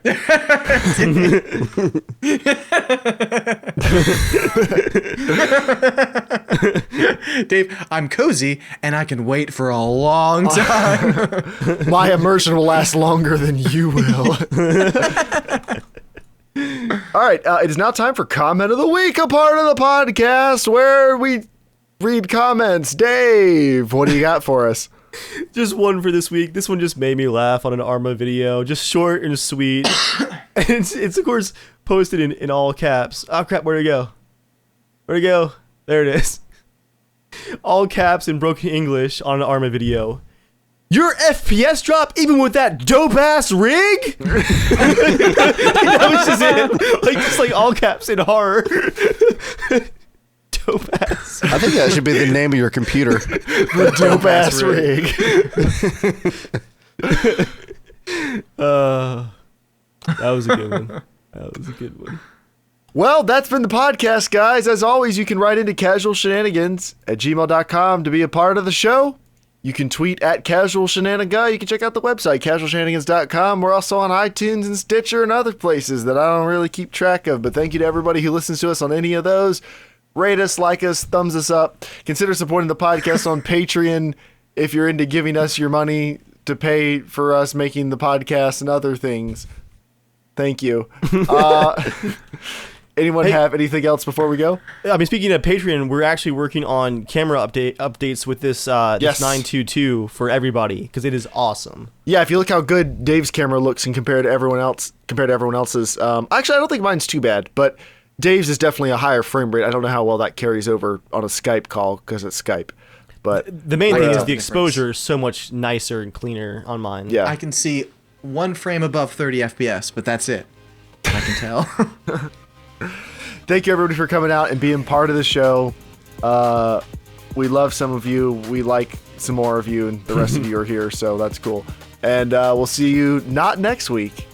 Dave, I'm cozy and I can wait for a long time. My immersion will last longer than you will. All right. It is now time for Comment of the Week, a part of the podcast where we read comments. Dave, what do you got for us? Just one for this week. This one just made me laugh on an Arma video. Just short and sweet. And it's of course posted in all caps. Oh crap, where'd it go? Where'd it go? There it is. All caps in broken English on an Arma video. Your FPS drop even with that dope ass rig? That was just it. Just like all caps in horror. Dope ass. I think that should be the name of your computer. The dope ass rig. That was a good one. That was a good one. Well, that's been the podcast, guys. As always, you can write into casualshenanigans@gmail.com to be a part of the show. You can tweet at Casual Shenanigans. You can check out the website, casualshenanigans.com. We're also on iTunes and Stitcher and other places that I don't really keep track of. But thank you to everybody who listens to us on any of those. Rate us, like us, thumbs us up. Consider supporting the podcast on Patreon if you're into giving us your money to pay for us making the podcast and other things. Thank you. Anyone have anything else before we go? I mean, speaking of Patreon, we're actually working on camera updates with this, Yes. this 922 for everybody because it is awesome. Yeah, if you look how good Dave's camera looks and compared to everyone else's, actually I don't think mine's too bad, but Dave's is definitely a higher frame rate. I don't know how well that carries over on a Skype call because it's Skype. But The main thing is tell the the exposure is so much nicer and cleaner on mine. yeah. I can see one frame above 30 FPS, but that's it. I can tell. Thank you everybody for coming out and being part of the show. We love some of you. We like some more of you, and the rest of you are here, so that's cool. And we'll see you not next week.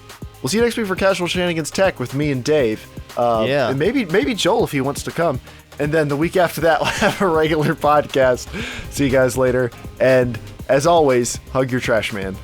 We'll see you next week for Casual Shenanigans Tech with me and Dave. Yeah. And maybe Joel if he wants to come. And then the week after that, we'll have a regular podcast. See you guys later. And as always, hug your trash man.